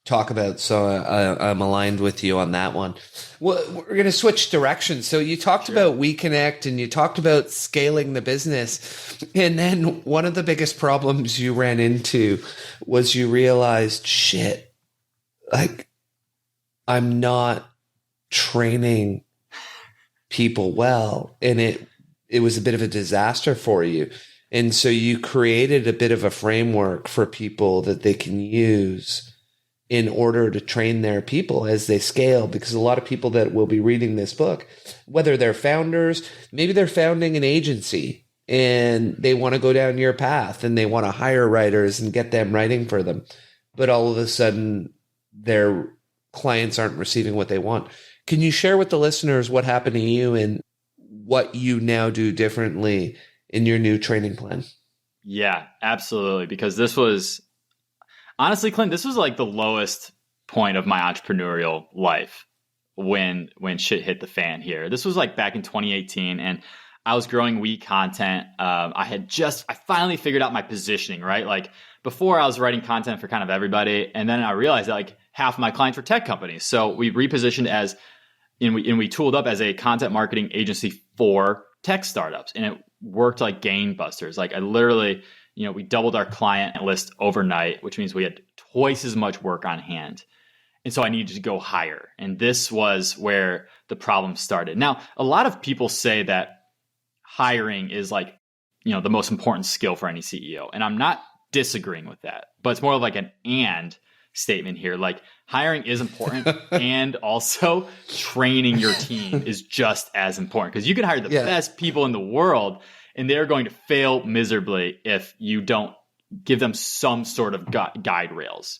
talk about. So I'm aligned with you on that one. Well, we're going to switch directions. So you talked about WeConnect and you talked about scaling the business. And then one of the biggest problems you ran into was you realized, shit, like I'm not training people well. And it was a bit of a disaster for you. And so you created a bit of a framework for people that they can use in order to train their people as they scale, because a lot of people that will be reading this book, whether they're founders, maybe they're founding an agency and they want to go down your path and they want to hire writers and get them writing for them. But all of a sudden their clients aren't receiving what they want. Can you share with the listeners what happened to you and what you now do differently in your new training plan? Yeah, absolutely. Because this was, honestly, Clint, this was like the lowest point of my entrepreneurial life when shit hit the fan here. This was like back in 2018 and I was growing weak content. I finally figured out my positioning, right? Like before I was writing content for kind of everybody. And then I realized that like half of my clients were tech companies. So we repositioned we tooled up as a content marketing agency for tech startups, and it worked like gangbusters. Like I literally, we doubled our client list overnight, which means we had twice as much work on hand. And so I needed to go higher. And this was where the problem started. Now, a lot of people say that hiring is like, the most important skill for any CEO. And I'm not disagreeing with that, but it's more of like an and statement here. Like hiring is important and also training your team is just as important, because you can hire the best people in the world and they're going to fail miserably if you don't give them some sort of guide rails.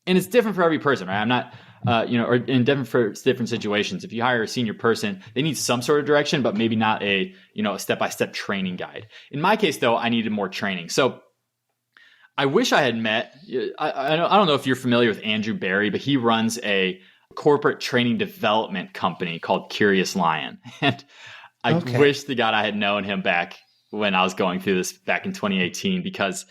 And it's different for every person, right? I'm not, or in different situations. If you hire a senior person, they need some sort of direction, but maybe not a step-by-step training guide. In my case, though, I needed more training. So I wish I had met, I don't know if you're familiar with Andrew Barry, but he runs a corporate training development company called Curious Lion. And I wish to God I had known him back when I was going through this back in 2018, because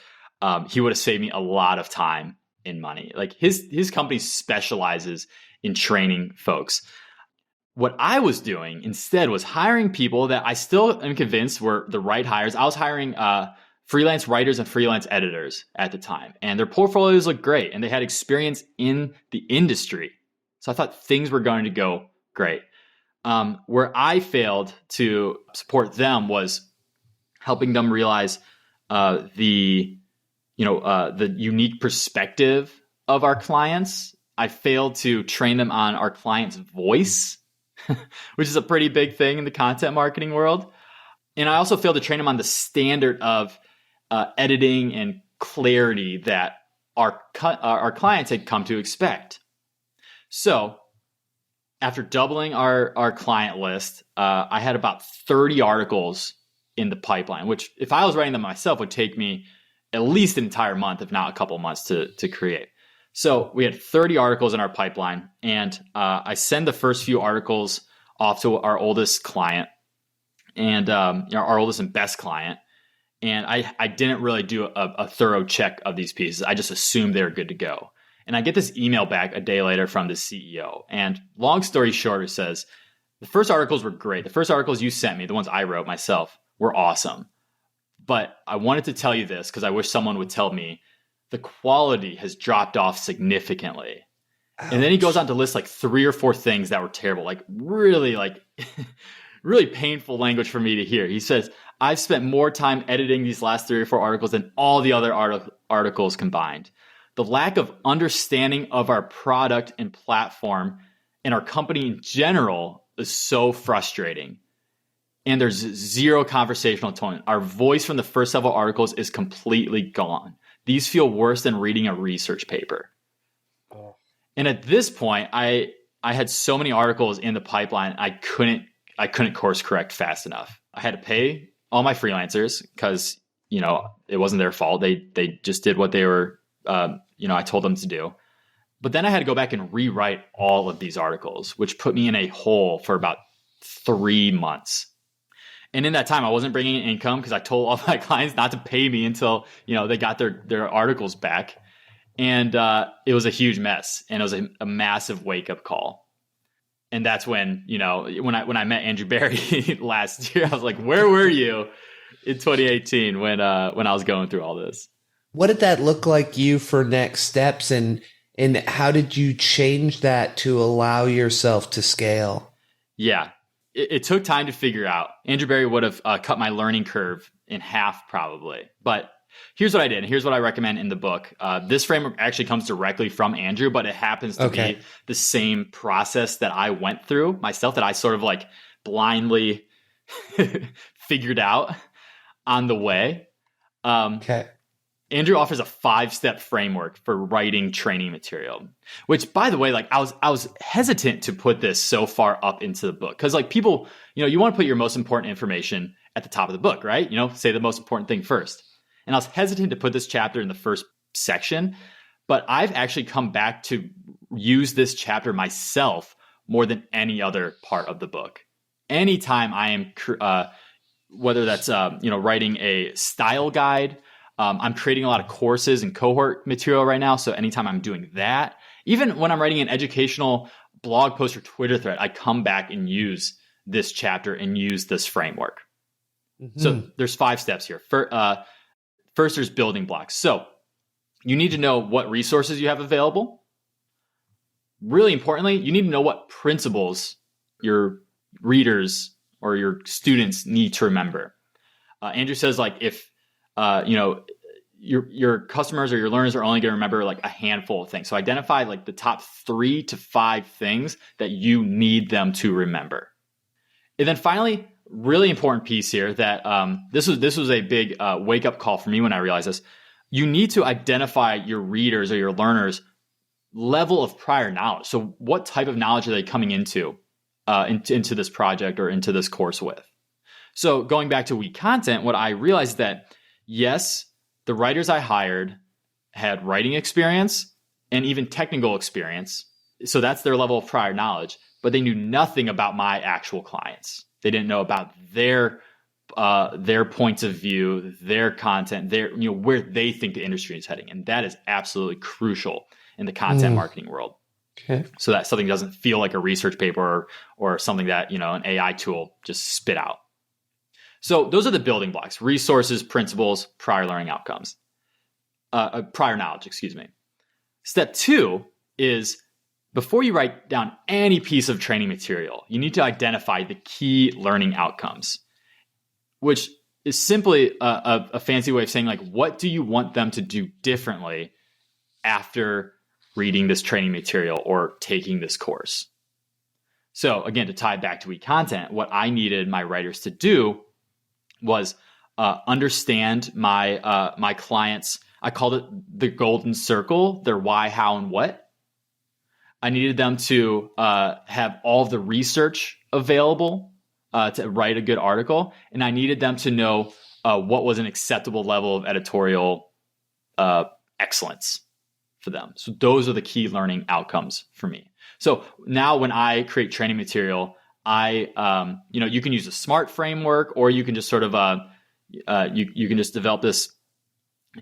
he would have saved me a lot of time and money. Like his company specializes in training folks. What I was doing instead was hiring people that I still am convinced were the right hires. I was hiring freelance writers and freelance editors at the time, and their portfolios looked great and they had experience in the industry. So I thought things were going to go great. Where I failed to support them was helping them realize the unique perspective of our clients. I failed to train them on our client's voice, which is a pretty big thing in the content marketing world. And I also failed to train them on the standard of editing and clarity that our clients had come to expect. So after doubling our client list, I had about 30 articles in the pipeline, which if I was writing them myself would take me at least an entire month, if not a couple months to create. So we had 30 articles in our pipeline, and I send the first few articles off to our oldest client and our oldest and best client. And I didn't really do a thorough check of these pieces. I just assumed they were good to go. And I get this email back a day later from the CEO. And long story short, it says, the first articles were great. The first articles you sent me, the ones I wrote myself, were awesome. But I wanted to tell you this because I wish someone would tell me the quality has dropped off significantly. Ouch. And then he goes on to list like 3 or 4 things that were terrible, really painful language for me to hear. He says, I've spent more time editing these last 3 or 4 articles than all the other articles combined. The lack of understanding of our product and platform and our company in general is so frustrating. And there's zero conversational tone. Our voice from the first several articles is completely gone. These feel worse than reading a research paper. Oh. And at this point, I had so many articles in the pipeline, I couldn't course correct fast enough. I had to pay all my freelancers because, it wasn't their fault. They just did what they were, I told them to do. But then I had to go back and rewrite all of these articles, which put me in a hole for about 3 months. And in that time, I wasn't bringing in income because I told all my clients not to pay me until, they got their articles back. And it was a huge mess. And it was a massive wake-up call. And that's when, when I met Andrew Barry last year, I was like, where were you in 2018 when I was going through all this? What did that look like you for next steps? And how did you change that to allow yourself to scale? Yeah. It took time to figure out. Andrew Barry would have cut my learning curve in half probably. But here's what I did. And here's what I recommend in the book. This framework actually comes directly from Andrew, but it happens to be the same process that I went through myself, that I sort of like blindly figured out on the way. Andrew offers a 5-step framework for writing training material, which, by the way, like I was hesitant to put this so far up into the book because, like, people, you want to put your most important information at the top of the book, right? Say the most important thing first. And I was hesitant to put this chapter in the first section, but I've actually come back to use this chapter myself more than any other part of the book. Anytime I am, whether that's writing a style guide. I'm creating a lot of courses and cohort material right now. So anytime I'm doing that, even when I'm writing an educational blog post or Twitter thread, I come back and use this chapter and use this framework. So there's 5 steps here. First, there's building blocks. So you need to know what resources you have available. Really importantly, you need to know what principles your readers or your students need to remember. Andrew says, like, if your customers or your learners are only going to remember like a handful of things. So identify like the top 3 to 5 things that you need them to remember. And then finally, really important piece here that this was a big wake up call for me when I realized this. You need to identify your readers or your learners' level of prior knowledge. So what type of knowledge are they coming into this project or into this course with? So going back to weak content, what I realized that, yes, the writers I hired had writing experience and even technical experience. So that's their level of prior knowledge, but they knew nothing about my actual clients. They didn't know about their points of view, their content, where they think the industry is heading. And that is absolutely crucial in the content marketing world. Okay. So that something doesn't feel like a research paper or something that, an AI tool just spit out. So those are the building blocks: resources, principles, prior learning outcomes, prior knowledge, excuse me. Step 2 is, before you write down any piece of training material, you need to identify the key learning outcomes, which is simply a fancy way of saying, like, what do you want them to do differently after reading this training material or taking this course? So again, to tie back to weak content, what I needed my writers to do was understand my clients. I called it the golden circle, their why, how, and what. I needed them to have all of the research available to write a good article. And I needed them to know what was an acceptable level of editorial excellence for them. So those are the key learning outcomes for me. So now when I create training material, you can use a SMART framework, or you can just sort of, you can just develop this,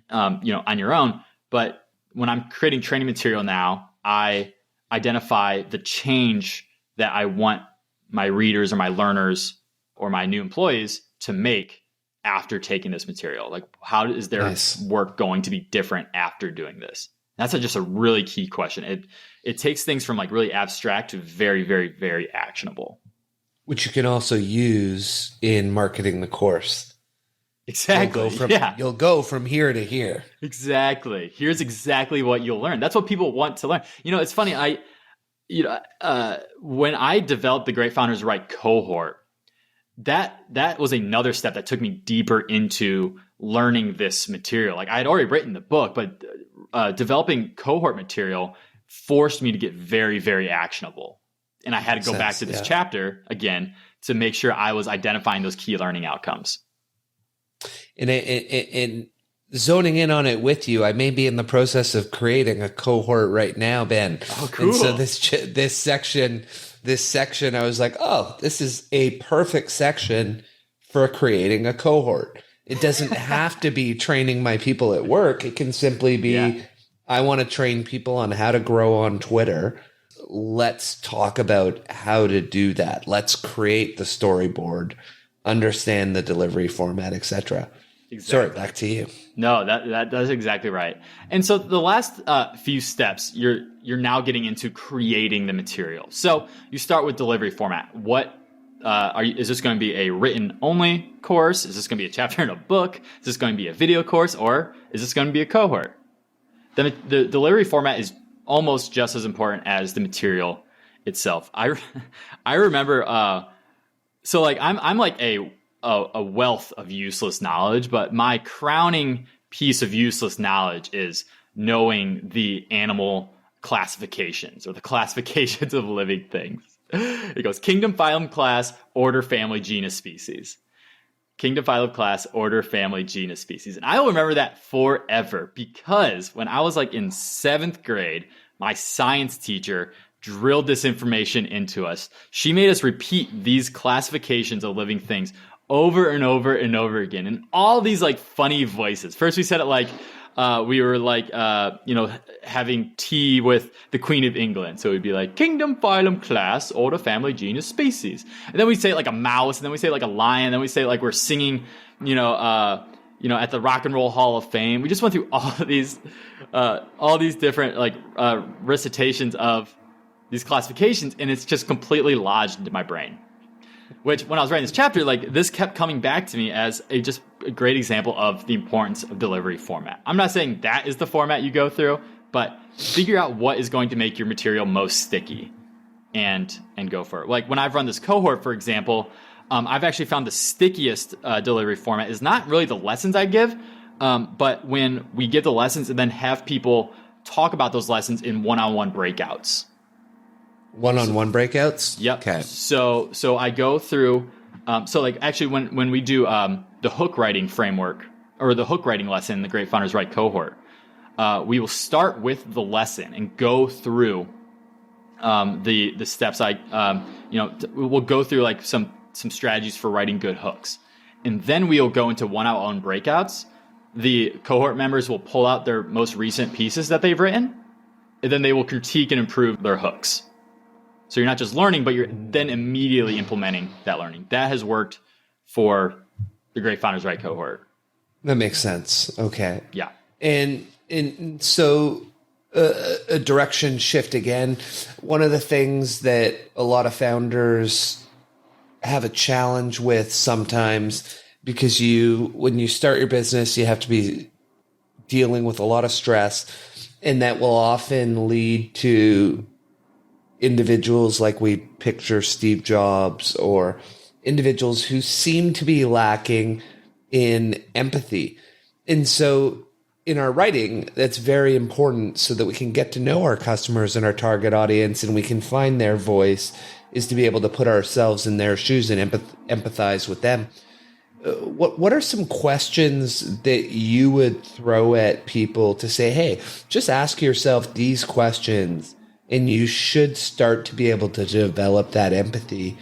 on your own. But when I'm creating training material now, I identify the change that I want my readers or my learners or my new employees to make after taking this material. Like, how is their work going to be different after doing this? That's just a really key question. It takes things from like really abstract to very, very, very actionable. Which you can also use in marketing the course. Exactly. You'll go from here to here. Exactly. Here's exactly what you'll learn. That's what people want to learn. It's funny. When I developed the Great Founders Write cohort, that was another step that took me deeper into learning this material. Like, I had already written the book, but developing cohort material forced me to get very, very actionable. And I had to go back to this chapter again to make sure I was identifying those key learning outcomes. And zoning in on it with you, I may be in the process of creating a cohort right now, Ben. Oh, cool. And so this section, I was like, oh, this is a perfect section for creating a cohort. It doesn't have to be training my people at work. It can simply be, I want to train people on how to grow on Twitter. Let's talk about how to do that. Let's create the storyboard, understand the delivery format, etc. Exactly. Sorry, back to you. No, that's exactly right. And so the last few steps, you're now getting into creating the material. So you start with delivery format. What is this going to be a written only course? Is this going to be a chapter in a book? Is this going to be a video course, or is this going to be a cohort? Then the delivery format is almost just as important as the material itself. I remember. So like I'm like a wealth of useless knowledge, but my crowning piece of useless knowledge is knowing the animal classifications or the classifications of living things. It goes kingdom, phylum, class, order, family, genus, species. Kingdom, phylum, class, order, family, genus, species. And I will remember that forever, because when I was like in 7th grade, my science teacher drilled this information into us. She made us repeat these classifications of living things over and over and over again, and all these like funny voices. First we said it like, we were like, having tea with the Queen of England. So it'd be like kingdom, phylum, class, order, family, genus, species. And then we say like a mouse, and then we say like a lion, and then we say like we're singing, at the Rock and Roll Hall of Fame. We just went through all these different like recitations of these classifications, and it's just completely lodged into my brain. Which, when I was writing this chapter, like this kept coming back to me as just a great example of the importance of delivery format. I'm not saying that is the format you go through, but figure out what is going to make your material most sticky, and go for it. Like when I've run this cohort, for example, I've actually found the stickiest delivery format is not really the lessons I give, but when we give the lessons and then have people talk about those lessons in one-on-one breakouts. One-on-one breakouts? Yep. Okay. So I go through, actually when we do the hook writing framework or the hook writing lesson in the Great Founders Write cohort, we will start with the lesson and go through the steps. We'll go through like some strategies for writing good hooks. And then we'll go into one-on-one breakouts. The cohort members will pull out their most recent pieces that they've written, and then they will critique and improve their hooks. So you're not just learning, but you're then immediately implementing that learning. That has worked for the Great Founders Write cohort. That makes sense. Okay. Yeah. And so a direction shift again. One of the things that a lot of founders have a challenge with sometimes, because when you start your business, you have to be dealing with a lot of stress, and that will often lead to individuals like we picture Steve Jobs, or individuals who seem to be lacking in empathy. And so in our writing, that's very important so that we can get to know our customers and our target audience, and we can find their voice, is to be able to put ourselves in their shoes and empathize with them. What are some questions that you would throw at people to say, hey, just ask yourself these questions, and you should start to be able to develop that empathy,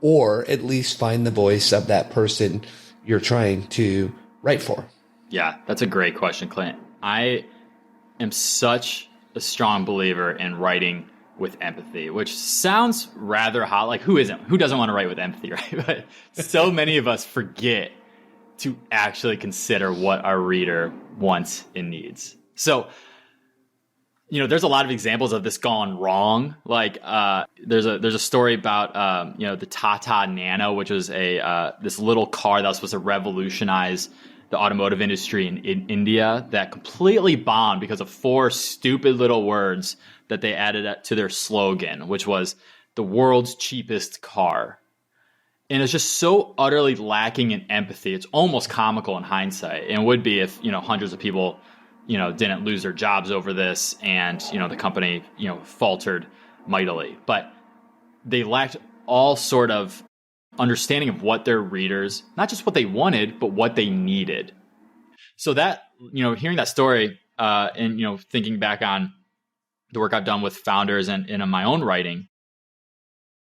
or at least find the voice of that person you're trying to write for? Yeah, that's a great question, Clint. I am such a strong believer in writing with empathy, which sounds rather hot. Like who doesn't want to write with empathy, right? But so many of us forget to actually consider what our reader wants and needs. So, there's a lot of examples of this gone wrong. Like there's a story about the Tata Nano, which was this little car that was supposed to revolutionize the automotive industry in India, that completely bombed because of 4 stupid little words that they added to their slogan, which was the world's cheapest car. And it's just so utterly lacking in empathy. It's almost comical in hindsight, and would be if hundreds of people didn't lose their jobs over this, and the company faltered mightily. But they lacked all sort of understanding of what their readers, not just what they wanted, but what they needed. So that hearing that story and thinking back on the work I've done with founders and in my own writing,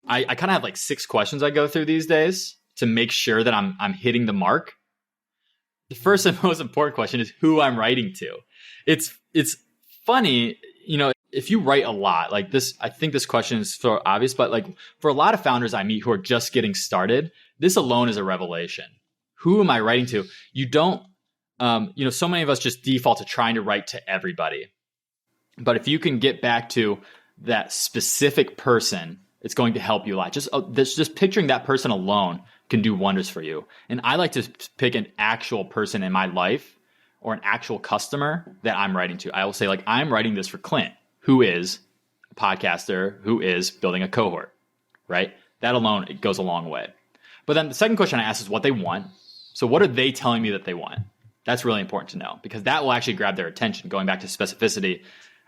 I kind of have like 6 questions I go through these days to make sure that I'm hitting the mark. The first and most important question is who I'm writing to. It's funny, if you write a lot like this, I think this question is so obvious, but like for a lot of founders I meet who are just getting started, this alone is a revelation. Who am I writing to? You don't, so many of us just default to trying to write to everybody. But if you can get back to that specific person, it's going to help you a lot. Just picturing that person alone can do wonders for you. And I like to pick an actual person in my life, or an actual customer that I'm writing to. I will say, like, I'm writing this for Clint, who is a podcaster, who is building a cohort, right? That alone, it goes a long way. But then the second question I ask is what they want. So what are they telling me that they want? That's really important to know, because that will actually grab their attention. Going back to specificity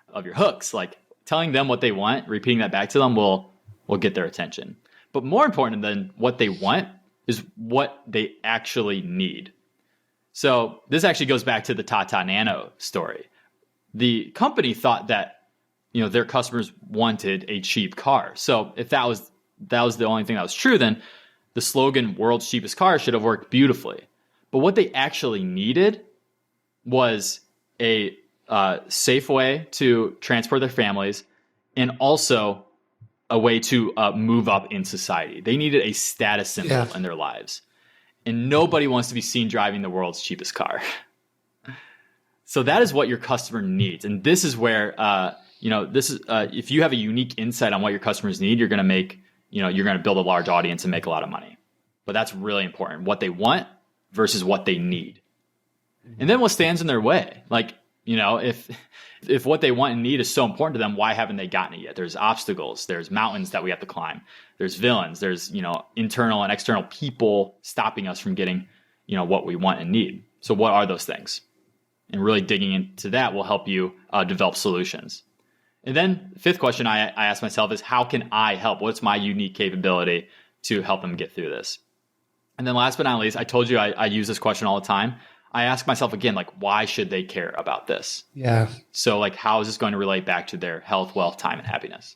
of your hooks, like telling them what they want, repeating that back to them will get their attention. But more important than what they want is what they actually need. So this actually goes back to the Tata Nano story. The company thought that their customers wanted a cheap car. So if that was the only thing that was true, then the slogan "World's Cheapest Car" should have worked beautifully. But what they actually needed was a safe way to transport their families, and also a way to move up in society. They needed a status symbol in their lives. And nobody wants to be seen driving the world's cheapest car. So that is what your customer needs. And this is where, if you have a unique insight on what your customers need, you're going to build a large audience and make a lot of money. But that's really important. What they want versus what they need. And then what stands in their way? Like, if what they want and need is so important to them, why haven't they gotten it yet? There's obstacles, there's mountains that we have to climb, there's villains, there's, internal and external people stopping us from getting, what we want and need. So what are those things? And really digging into that will help you develop solutions. And then fifth question I ask myself is, how can I help? What's my unique capability to help them get through this? And then last but not least, I told you I use this question all the time. I ask myself again, like, why should they care about this? Yeah. So like, how is this going to relate back to their health, wealth, time, and happiness?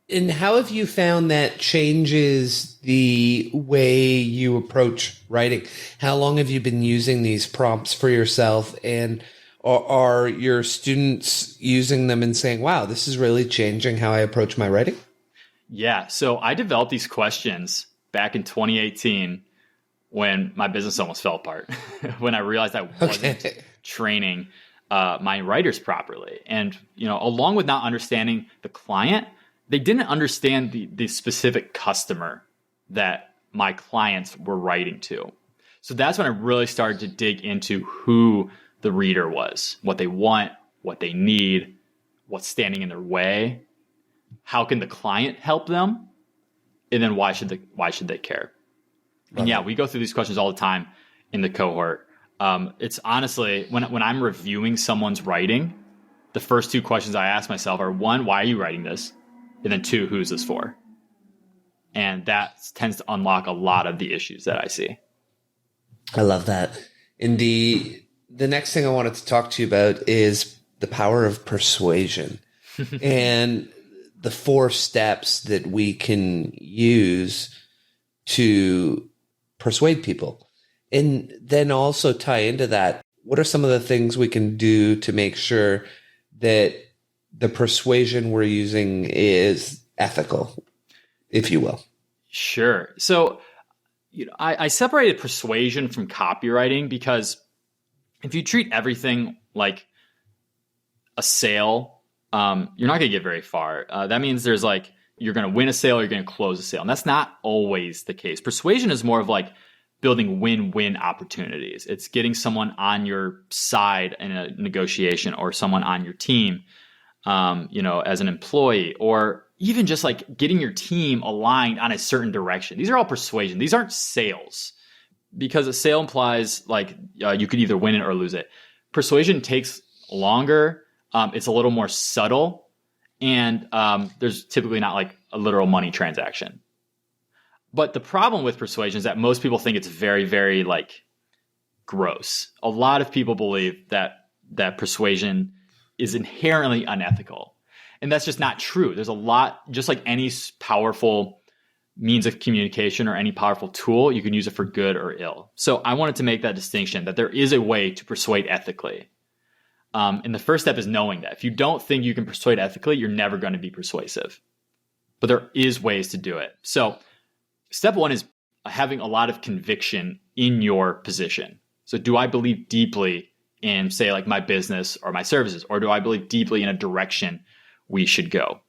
And how have you found that changes the way you approach writing? How long have you been using these prompts for yourself? And are your students using them and saying, wow, this is really changing how I approach my writing? Yeah. So I developed these questions back in 2018 when my business almost fell apart, when I realized I wasn't training my writers properly. And, along with not understanding the client, they didn't understand the specific customer that my clients were writing to. So that's when I really started to dig into who the reader was, what they want, what they need, what's standing in their way, how can the client help them, and then why should they care? And yeah, we go through these questions all the time in the cohort. It's honestly, when I'm reviewing someone's writing, the first two questions I ask myself are, one, why are you writing this? And then two, who's this for? And that tends to unlock a lot of the issues that I see. I love that. And the next thing I wanted to talk to you about is the power of persuasion and the 4 steps that we can use to persuade people. And then also tie into that, what are some of the things we can do to make sure that the persuasion we're using is ethical, if you will? Sure. So, I separated persuasion from copywriting because if you treat everything like a sale, you're not going to get very far. That means there's like, you're going to win a sale, you're going to close a sale. And that's not always the case. Persuasion is more of like building win-win opportunities. It's getting someone on your side in a negotiation, or someone on your team, as an employee, or even just like getting your team aligned on a certain direction. These are all persuasion. These aren't sales, because a sale implies like you could either win it or lose it. Persuasion takes longer. It's a little more subtle. And there's typically not like a literal money transaction. But the problem with persuasion is that most people think it's very, very like gross. A lot of people believe that persuasion is inherently unethical. And that's just not true. There's a lot, just like any powerful means of communication or any powerful tool, you can use it for good or ill. So I wanted to make that distinction, that there is a way to persuade ethically. And the first step is knowing that. If you don't think you can persuade ethically, you're never going to be persuasive. But there is ways to do it. So step 1 is having a lot of conviction in your position. So do I believe deeply in, say, like my business or my services, or do I believe deeply in a direction we should go?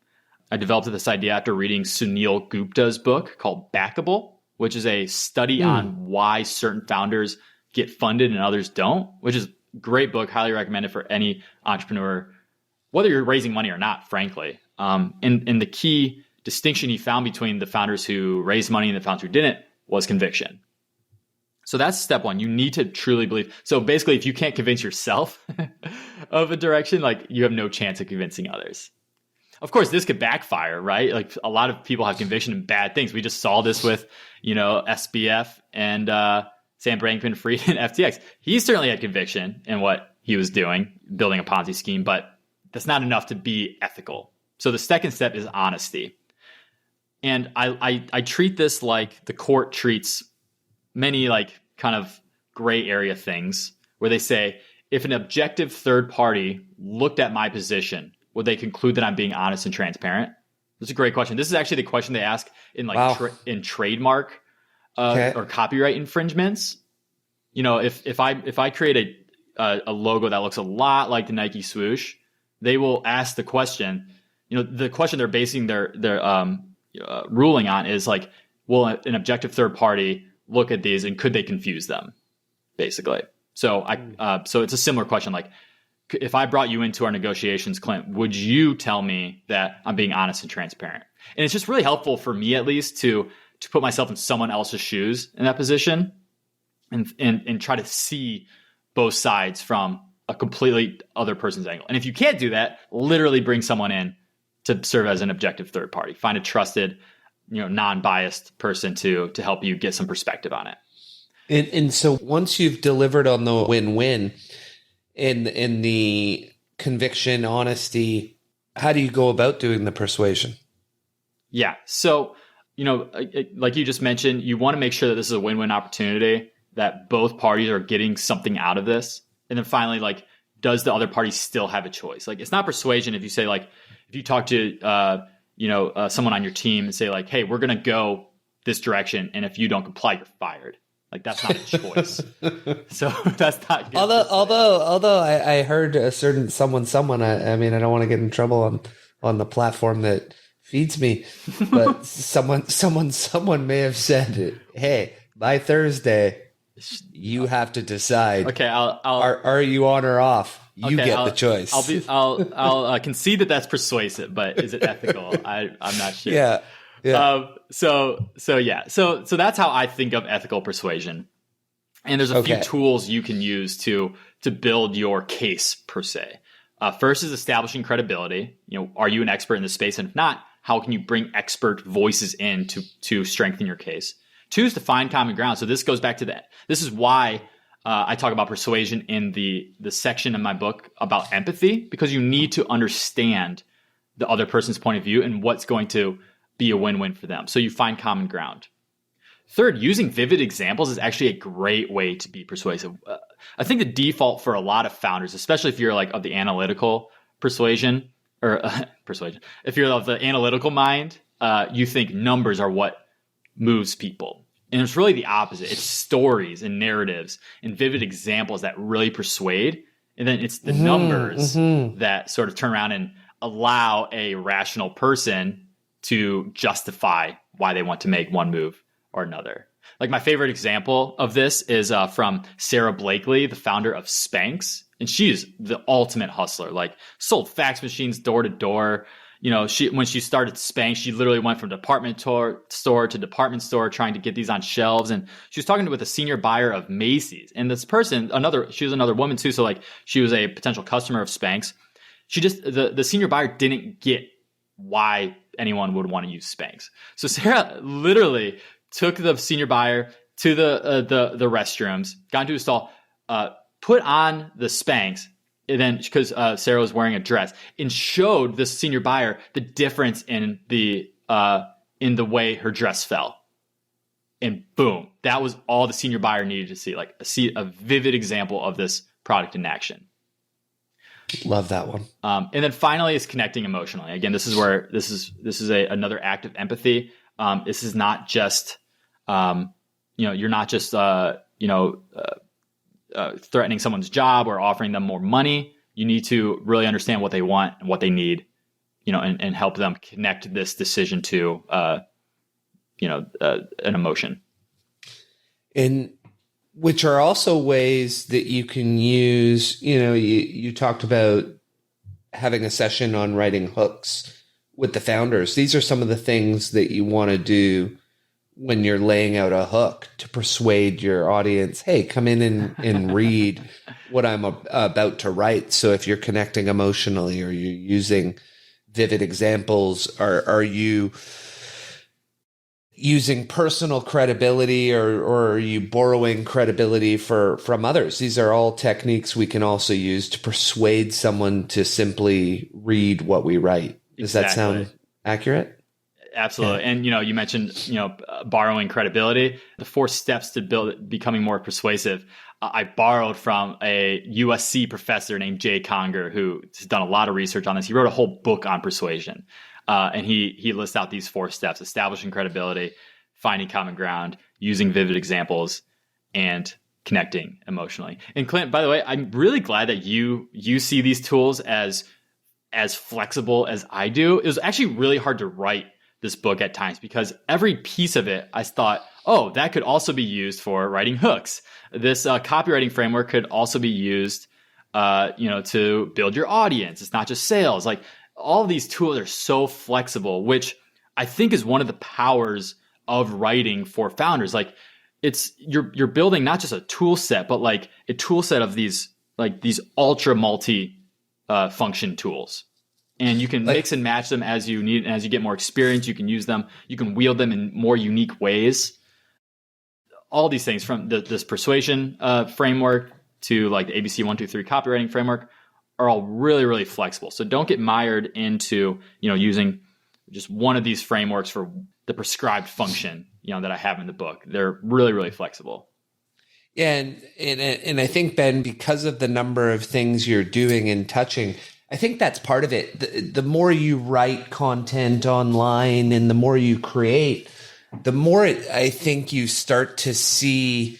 I developed this idea after reading Suneel Gupta's book called Backable, which is a study on why certain founders get funded and others don't, which is a great book. Highly recommended for any entrepreneur, whether you're raising money or not, frankly. And the key distinction he found between the founders who raised money and the founders who didn't was conviction. So that's step 1. You need to truly believe. So basically, if you can't convince yourself of a direction, like you have no chance of convincing others. Of course, this could backfire, right? Like a lot of people have conviction in bad things. We just saw this with, SBF and Sam Bankman-Fried and FTX. He certainly had conviction in what he was doing, building a Ponzi scheme, but that's not enough to be ethical. So the second step is honesty. And I treat this like the court treats many like kind of gray area things, where they say, if an objective third party looked at my position, would they conclude that I'm being honest and transparent? That's a great question. This is actually the question they ask in in trademark or copyright infringements. You know, if I create a logo that looks a lot like the Nike swoosh, they will ask the question. You know, the question they're basing their ruling on is like, will an objective third party look at these and could they confuse them, basically? So so it's a similar question. Like, if I brought you into our negotiations, Clint, would you tell me that I'm being honest and transparent? And it's just really helpful for me, at least, to put myself in someone else's shoes in that position and try to see both sides from a completely other person's angle. And if you can't do that, literally bring someone in to serve as an objective third party. Find a trusted, non-biased person to help you get some perspective on it. And so once you've delivered on the win-win in the conviction, honesty, how do you go about doing the persuasion? Yeah. So, like you just mentioned, you want to make sure that this is a win-win opportunity, that both parties are getting something out of this. And then finally, like, does the other party still have a choice? Like, it's not persuasion if you say, like, if you talk to, someone on your team and say, like, hey, we're going to go this direction, and if you don't comply, you're fired. Like, that's not a choice. So that's not good. Although I heard a certain someone, I mean, I don't want to get in trouble on the platform that feeds me, but someone may have said, hey, by Thursday, you have to decide. Okay, are you on or off? You get the choice. I'll concede that that's persuasive, but is it ethical? I'm not sure. Yeah. So that's how I think of ethical persuasion. And there's a few tools you can use to build your case per se. First is establishing credibility. Are you an expert in this space? And if not, how can you bring expert voices in to strengthen your case? 2 is to find common ground. So this goes back to that. This is why I talk about persuasion in the section of my book about empathy, because you need to understand the other person's point of view and what's going to be a win-win for them. So you find common ground. 3rd, using vivid examples is actually a great way to be persuasive. I think the default for a lot of founders, especially if you're like of the analytical persuasion or persuasion, if you're of the analytical mind, you think numbers are what moves people. And it's really the opposite. It's stories and narratives and vivid examples that really persuade. And then it's the numbers that sort of turn around and allow a rational person to justify why they want to make one move or another. Like, my favorite example of this is from Sarah Blakely, the founder of Spanx. And she is the ultimate hustler, like sold fax machines door to door. When she started Spanx, she literally went from department store to department store trying to get these on shelves. And she was talking with a senior buyer of Macy's. And this person, she was another woman too. So like, she was a potential customer of Spanx. The senior buyer didn't get why anyone would want to use Spanx. So Sarah literally took the senior buyer to the restrooms, got into a stall, put on the Spanx, and then because Sarah was wearing a dress, and showed the senior buyer the difference in the way her dress fell. And boom, that was all the senior buyer needed to see, a vivid example of this product in action. Love that one. And then finally is connecting emotionally. Again, this is where this is another act of empathy. This is not just, you're not just, threatening someone's job or offering them more money. You need to really understand what they want and what they need, and help them connect this decision to, an emotion. And which are also ways that you can use, you talked about having a session on writing hooks with the founders. These are some of the things that you want to do when you're laying out a hook to persuade your audience, hey, come in and read what I'm about to write. So if you're connecting emotionally, or you're using vivid examples, are you using personal credibility, or are you borrowing credibility from others? These are all techniques we can also use to persuade someone to simply read what we write. Does that sound accurate? Absolutely. And, you mentioned, borrowing credibility, the 4 steps to becoming more persuasive. I borrowed from a USC professor named Jay Conger, who has done a lot of research on this. He wrote a whole book on persuasion. And he lists out these 4 steps: establishing credibility, finding common ground, using vivid examples, and connecting emotionally. And Clint, by the way, I'm really glad that you see these tools as flexible as I do. It was actually really hard to write this book at times because every piece of it, I thought, oh, that could also be used for writing hooks. This copywriting framework could also be used, to build your audience. It's not just sales. Like, all of these tools are so flexible, which I think is one of the powers of writing for founders. Like, you're building not just a tool set, but like a tool set of these ultra multi function tools. And you can mix and match them as you need. And as you get more experience, you can use them. You can wield them in more unique ways. All these things, from this persuasion framework to like the ABC 1, 2, 3 copywriting framework, are all really, really flexible. So don't get mired into, using just one of these frameworks for the prescribed function, that I have in the book. They're really, really flexible. Yeah, and I think, Ben, because of the number of things you're doing and touching, I think that's part of it. The more you write content online and the more you create, the more I think you start to see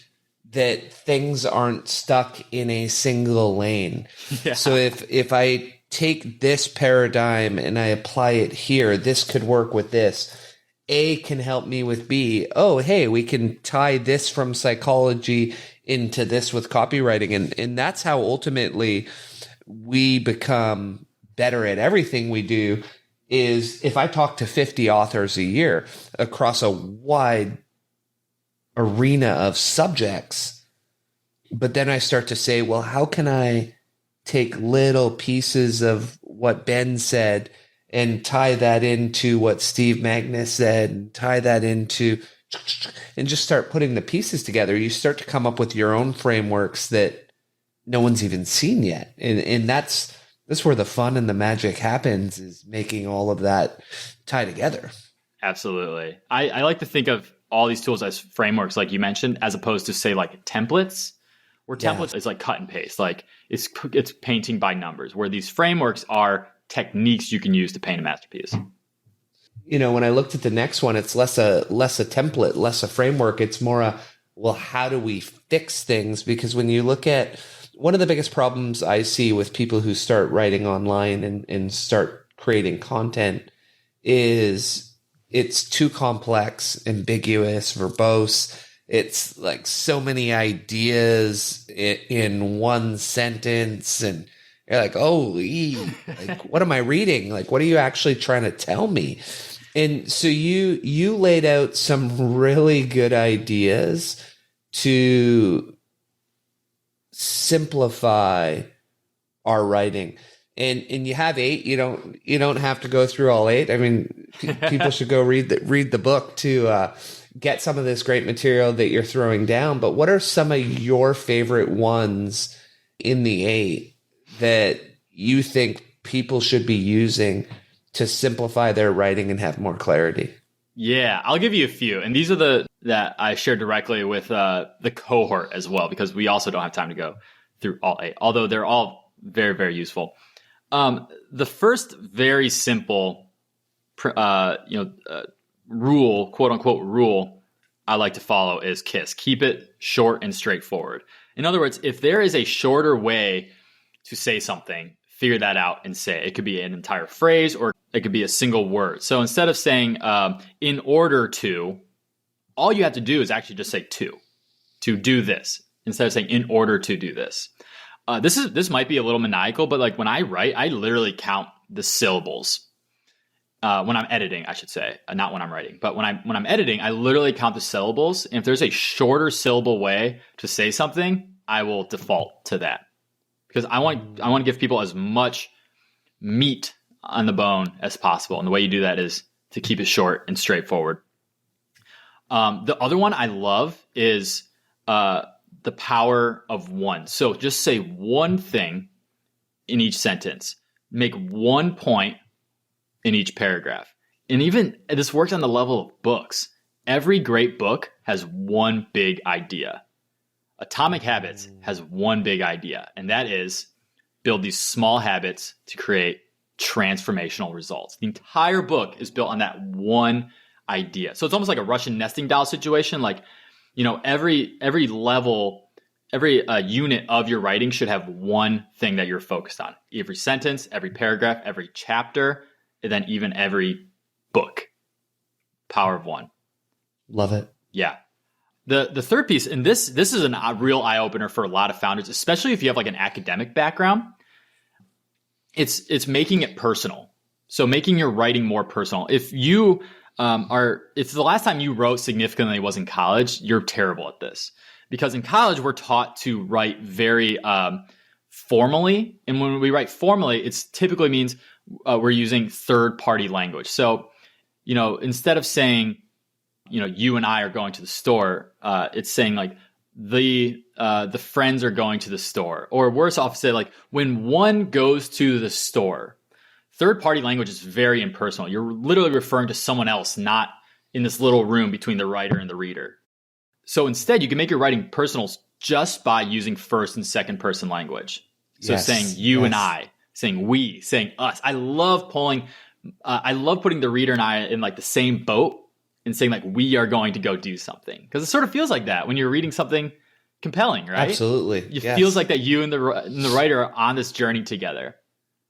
that things aren't stuck in a single lane. Yeah. So if I take this paradigm and I apply it here, this could work with this. A can help me with B. Oh, hey, we can tie this from psychology into this with copywriting. And that's how ultimately we become better at everything we do. Is if I talk to 50 authors a year across a wide arena of subjects, but then I start to say, well, how can I take little pieces of what Ben said and tie that into what Steve Magnus said, and tie that into, and just start putting the pieces together. You start to come up with your own frameworks that no one's even seen yet. And that's where the fun and the magic happens, is making all of that tie together. Absolutely. I like to think of all these tools as frameworks, like you mentioned, as opposed to, say, like templates, where templates is like cut and paste. Like it's painting by numbers, where these frameworks are techniques you can use to paint a masterpiece. When I looked at the next one, it's less a template, less a framework. It's more well, how do we fix things? Because when you look at one of the biggest problems I see with people who start writing online and start creating content is it's too complex, ambiguous, verbose. It's like so many ideas in one sentence, and you're like, oh, like, what am I reading? Like, what are you actually trying to tell me? And so you laid out some really good ideas to simplify our writing. And you have 8. You don't have to go through all 8. I mean, people should go read the book to get some of this great material that you're throwing down. But what are some of your favorite ones in the 8 that you think people should be using to simplify their writing and have more clarity? Yeah, I'll give you a few. And these are that I shared directly with the cohort as well, because we also don't have time to go through all 8, although they're all very, very useful. The first very simple, rule, quote unquote rule, I like to follow is KISS. Keep it short and straightforward. In other words, if there is a shorter way to say something, figure that out and say it. It could be an entire phrase, or it could be a single word. So instead of saying in order to, all you have to do is actually just say to do this, instead of saying in order to do this. This might be a little maniacal, but like when I write, I literally count the syllables. When I'm editing, I should say, not when I'm writing, but when I'm editing, I literally count the syllables. And if there's a shorter syllable way to say something, I will default to that, because I want to give people as much meat on the bone as possible. And the way you do that is to keep it short and straightforward. The other one I love is the power of one. So just say one thing in each sentence. Make one point in each paragraph. And even this works on the level of books. Every great book has one big idea. Atomic Habits has one big idea, and that is build these small habits to create transformational results. The entire book is built on that one idea. So it's almost like a Russian nesting doll situation. Like, every level, every unit of your writing should have one thing that you're focused on. Every sentence, every paragraph, every chapter, and then even every book. Power of one. Love it. Yeah. The third piece, and this is a real eye opener for a lot of founders, especially if you have like an academic background. It's making it personal. So making your writing more personal. If you if the last time you wrote significantly was in college, you're terrible at this, because in college we're taught to write very formally, and when we write formally, it typically means we're using third-party language. So instead of saying you and I are going to the store, it's saying like the friends are going to the store, or worse off, say like when one goes to the store. Third party language is very impersonal. You're literally referring to someone else, not in this little room between the writer and the reader. So instead, you can make your writing personal just by using first and second person language. So saying you and I, saying we, saying us. I love putting the reader and I in like the same boat and saying like we are going to go do something, because it sort of feels like that when you're reading something compelling, right? Absolutely. It feels like that you and the writer are on this journey together.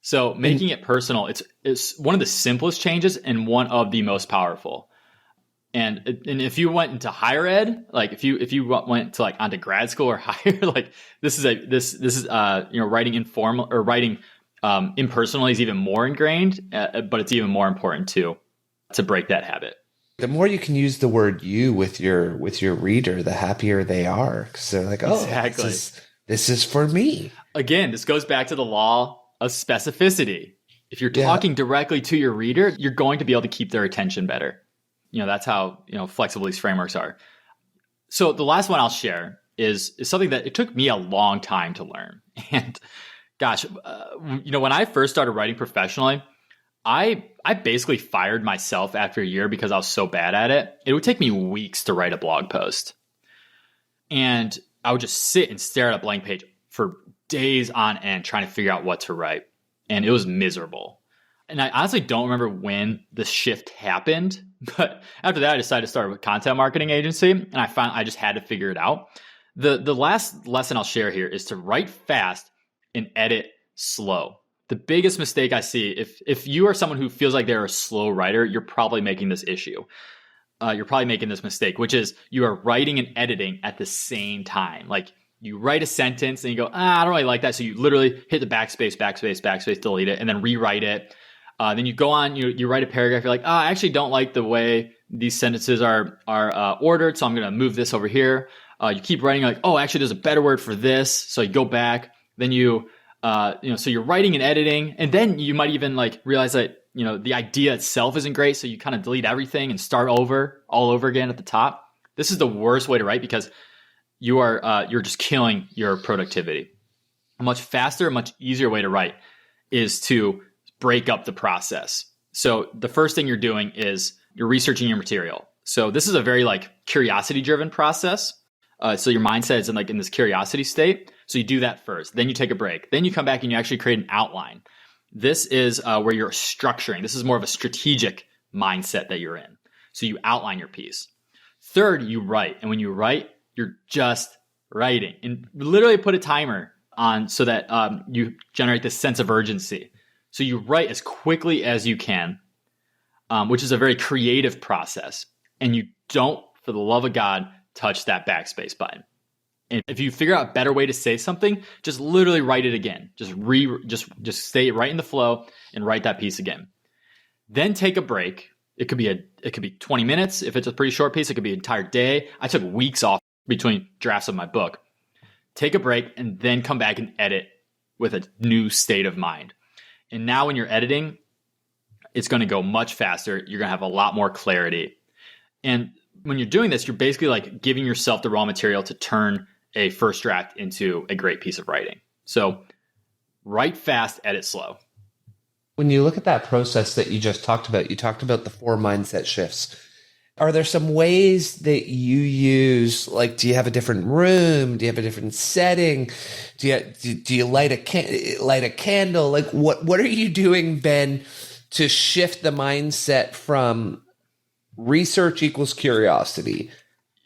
So making it personal, it's one of the simplest changes and one of the most powerful. And if you went into higher ed, like if you went to like onto grad school or higher, like this is writing informal or writing impersonally is even more ingrained, but it's even more important to break that habit. The more you can use the word "you" with your reader, the happier they are, because they're like, "Oh, exactly. This is for me." Again, this goes back to the law of specificity. If you're talking directly to your reader, you're going to be able to keep their attention better. That's how flexible these frameworks are. So the last one I'll share is something that it took me a long time to learn. And gosh, when I first started writing professionally, I basically fired myself after a year because I was so bad at it. It would take me weeks to write a blog post. And I would just sit and stare at a blank page for days on end trying to figure out what to write. And it was miserable. And I honestly don't remember when the shift happened. But after that, I decided to start a content marketing agency. And I found I just had to figure it out. The last lesson I'll share here is to write fast and edit slow. The biggest mistake I see, if you are someone who feels like they're a slow writer, you're probably making this issue. You're probably making this mistake, which is you are writing and editing at the same time. Like you write a sentence and you go, I don't really like that. So you literally hit the backspace, delete it, and then rewrite it. Then you go on, you write a paragraph. You're like, I actually don't like the way these sentences are ordered, so I'm going to move this over here. You keep writing like, actually, there's a better word for this. So you go back. Then so you're writing and editing, and then you might even like realize that the idea itself isn't great. So you kind of delete everything and start all over again at the top. This is the worst way to write because you're just killing your productivity. A much faster, much easier way to write is to break up the process. So the first thing you're doing is you're researching your material. So this is a very like curiosity driven process. So your mindset is in this curiosity state. So you do that first, then you take a break, then you come back and you actually create an outline. This is where you're structuring. This is more of a strategic mindset that you're in. So you outline your piece. Third, you write. And when you write, you're just writing, and literally put a timer on so that you generate this sense of urgency. So you write as quickly as you can, which is a very creative process. And you don't, for the love of God, touch that backspace button. And if you figure out a better way to say something, just literally write it again. Just stay right in the flow and write that piece again. Then take a break. It could be 20 minutes. If it's a pretty short piece, it could be an entire day. I took weeks off between drafts of my book. Take a break and then come back and edit with a new state of mind. And now when you're editing, it's going to go much faster. You're going to have a lot more clarity. And when you're doing this, you're basically like giving yourself the raw material to turn a first draft into a great piece of writing. So write fast, edit slow. When you look at that process that you just talked about, you talked about the 4 mindset shifts. Are there some ways that you use, like, do you have a different room? Do you have a different setting? Do you light a candle? Like, what are you doing, Ben, to shift the mindset from research equals curiosity,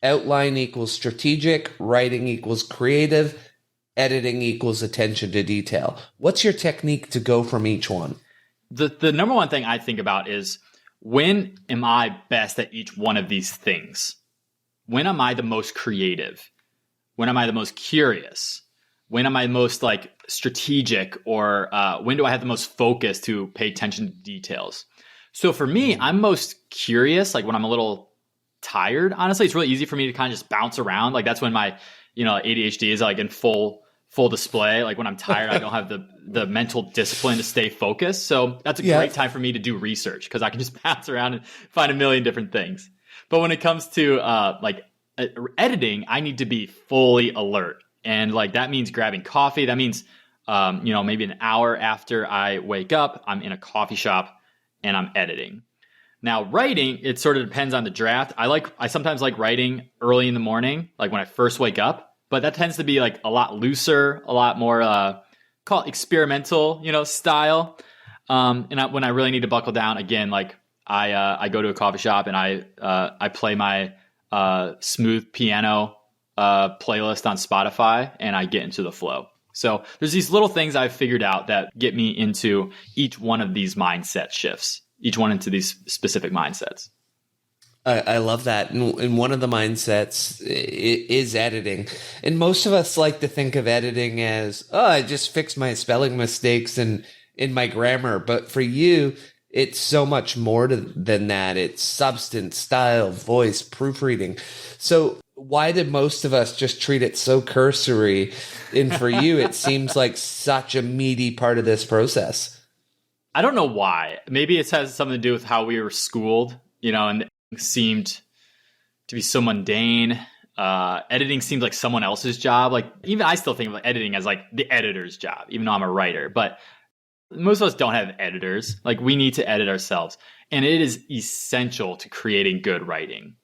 outline equals strategic, writing equals creative, editing equals attention to detail? What's your technique to go from each one? The number one thing I think about is, when am I best at each one of these things? When am I the most creative? When am I the most curious? When am I most like strategic? Or when do I have the most focus to pay attention to details? So for me, I'm most curious, like when I'm a little tired. Honestly, it's really easy for me to kind of just bounce around. Like that's when my, ADHD is like in full display. Like when I'm tired, I don't have the mental discipline to stay focused. So that's a great time for me to do research, because I can just bounce around and find a million different things. But when it comes to editing, I need to be fully alert. And like that means grabbing coffee. That means, maybe an hour after I wake up, I'm in a coffee shop and I'm editing. Now, writing, it sort of depends on the draft. I sometimes like writing early in the morning, like when I first wake up. But that tends to be like a lot looser, a lot more call it experimental, style. When I really need to buckle down, again, like I go to a coffee shop and I play my smooth piano playlist on Spotify, and I get into the flow. So there's these little things I've figured out that get me into each one of these mindset shifts, each one into these specific mindsets. I love that. And one of the mindsets is editing. And most of us like to think of editing as, I just fixed my spelling mistakes and in my grammar. But for you, it's so much more than that. It's substance, style, voice, proofreading. So why did most of us just treat it so cursory? And for you, it seems like such a meaty part of this process. I don't know why. Maybe it has something to do with how we were schooled, and seemed to be so mundane. Editing seems like someone else's job. Like even I still think of editing as like the editor's job, even though I'm a writer. But most of us don't have editors. Like we need to edit ourselves. And it is essential to creating good writing.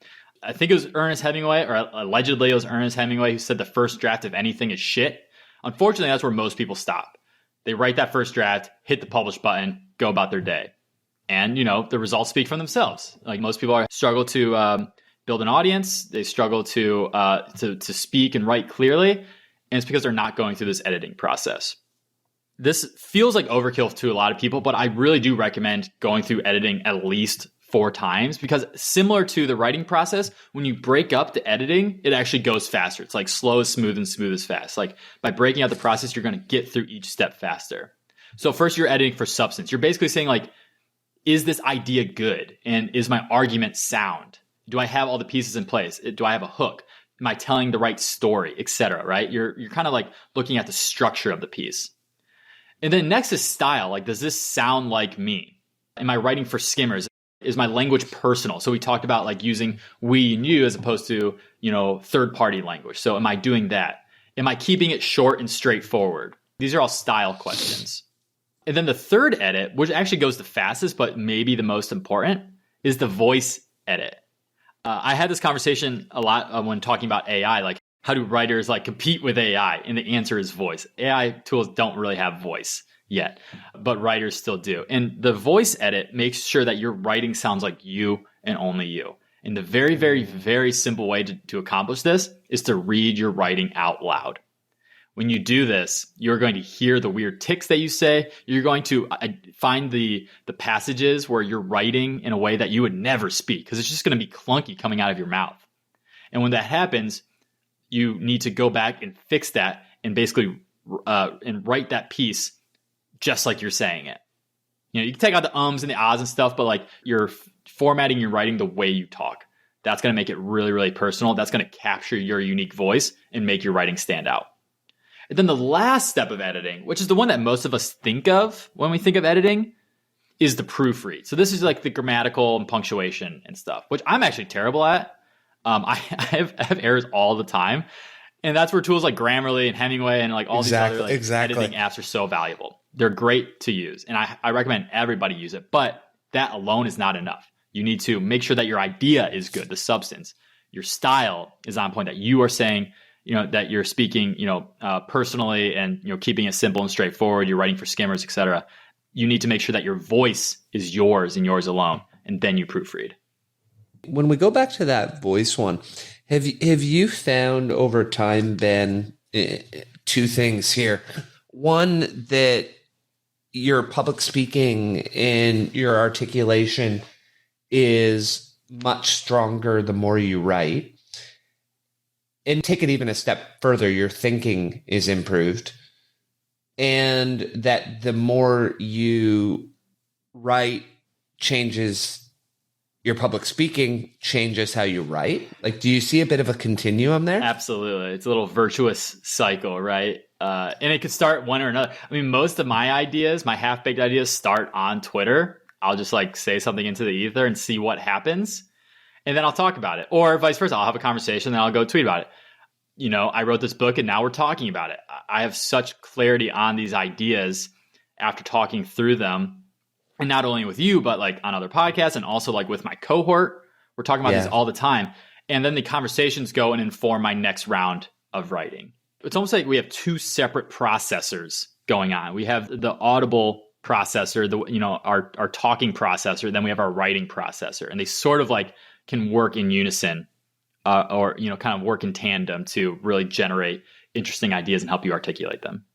I think it was Ernest Hemingway, or allegedly it was Ernest Hemingway, who said the first draft of anything is shit. Unfortunately, that's where most people stop. They write that first draft, hit the publish button, go about their day. And, the results speak for themselves. Like most people struggle to build an audience. They struggle to speak and write clearly. And it's because they're not going through this editing process. This feels like overkill to a lot of people, but I really do recommend going through editing at least 4 times, because similar to the writing process, when you break up the editing, it actually goes faster. It's like slow is smooth and smooth is fast. Like by breaking out the process, you're going to get through each step faster. So first you're editing for substance. You're basically saying like, is this idea good? And is my argument sound? Do I have all the pieces in place? Do I have a hook? Am I telling the right story, etc.? Right? You're kind of like looking at the structure of the piece. And then next is style. Like, does this sound like me? Am I writing for skimmers? Is my language personal? So we talked about like using we and you as opposed to, third-party language. So am I doing that? Am I keeping it short and straightforward? These are all style questions. And then the third edit, which actually goes the fastest, but maybe the most important, is the voice edit. I had this conversation a lot when talking about AI, like how do writers like compete with AI? And the answer is voice. AI tools don't really have voice yet, but writers still do. And the voice edit makes sure that your writing sounds like you and only you. And the very, very, very simple way to accomplish this is to read your writing out loud. When you do this, you're going to hear the weird tics that you say. You're going to find the passages where you're writing in a way that you would never speak, because it's just going to be clunky coming out of your mouth. And when that happens, you need to go back and fix that and basically and write that piece just like you're saying it. You can take out the ums and the ahs and stuff, but like you're formatting your writing the way you talk. That's going to make it really, really personal. That's going to capture your unique voice and make your writing stand out. And then the last step of editing, which is the one that most of us think of when we think of editing, is the proofread. So this is like the grammatical and punctuation and stuff, which I'm actually terrible at. I have errors all the time. And that's where tools like Grammarly and Hemingway and like all these other like editing apps are so valuable. they're great to use. And I recommend everybody use it, but that alone is not enough. You need to make sure that your idea is good, the substance, your style is on point, that you are saying, that you're speaking, personally and, keeping it simple and straightforward. You're writing for skimmers, etc. You need to make sure that your voice is yours and yours alone, and then you proofread. When we go back to that voice one, have you found over time, Ben, two things here? One, that your public speaking and your articulation is much stronger the more you write. And take it even a step further, your thinking is improved. And that the more you write changes your public speaking, changes how you write. Like, do you see a bit of a continuum there? Absolutely. It's a little virtuous cycle, right? And it could start one or another. I mean, most of my ideas, my half-baked ideas, start on Twitter. I'll just say something into the ether and see what happens. And then I'll talk about it. Or vice versa. I'll have a conversation and I'll go tweet about it. I wrote this book and now we're talking about it. I have such clarity on these ideas after talking through them. And not only with you, but on other podcasts and also with my cohort. We're talking about these all the time. And then the conversations go and inform my next round of writing. It's almost like we have two separate processors going on. We have the audible processor, our talking processor, then we have our writing processor. And they sort of can work in unison or kind of work in tandem to really generate interesting ideas and help you articulate them.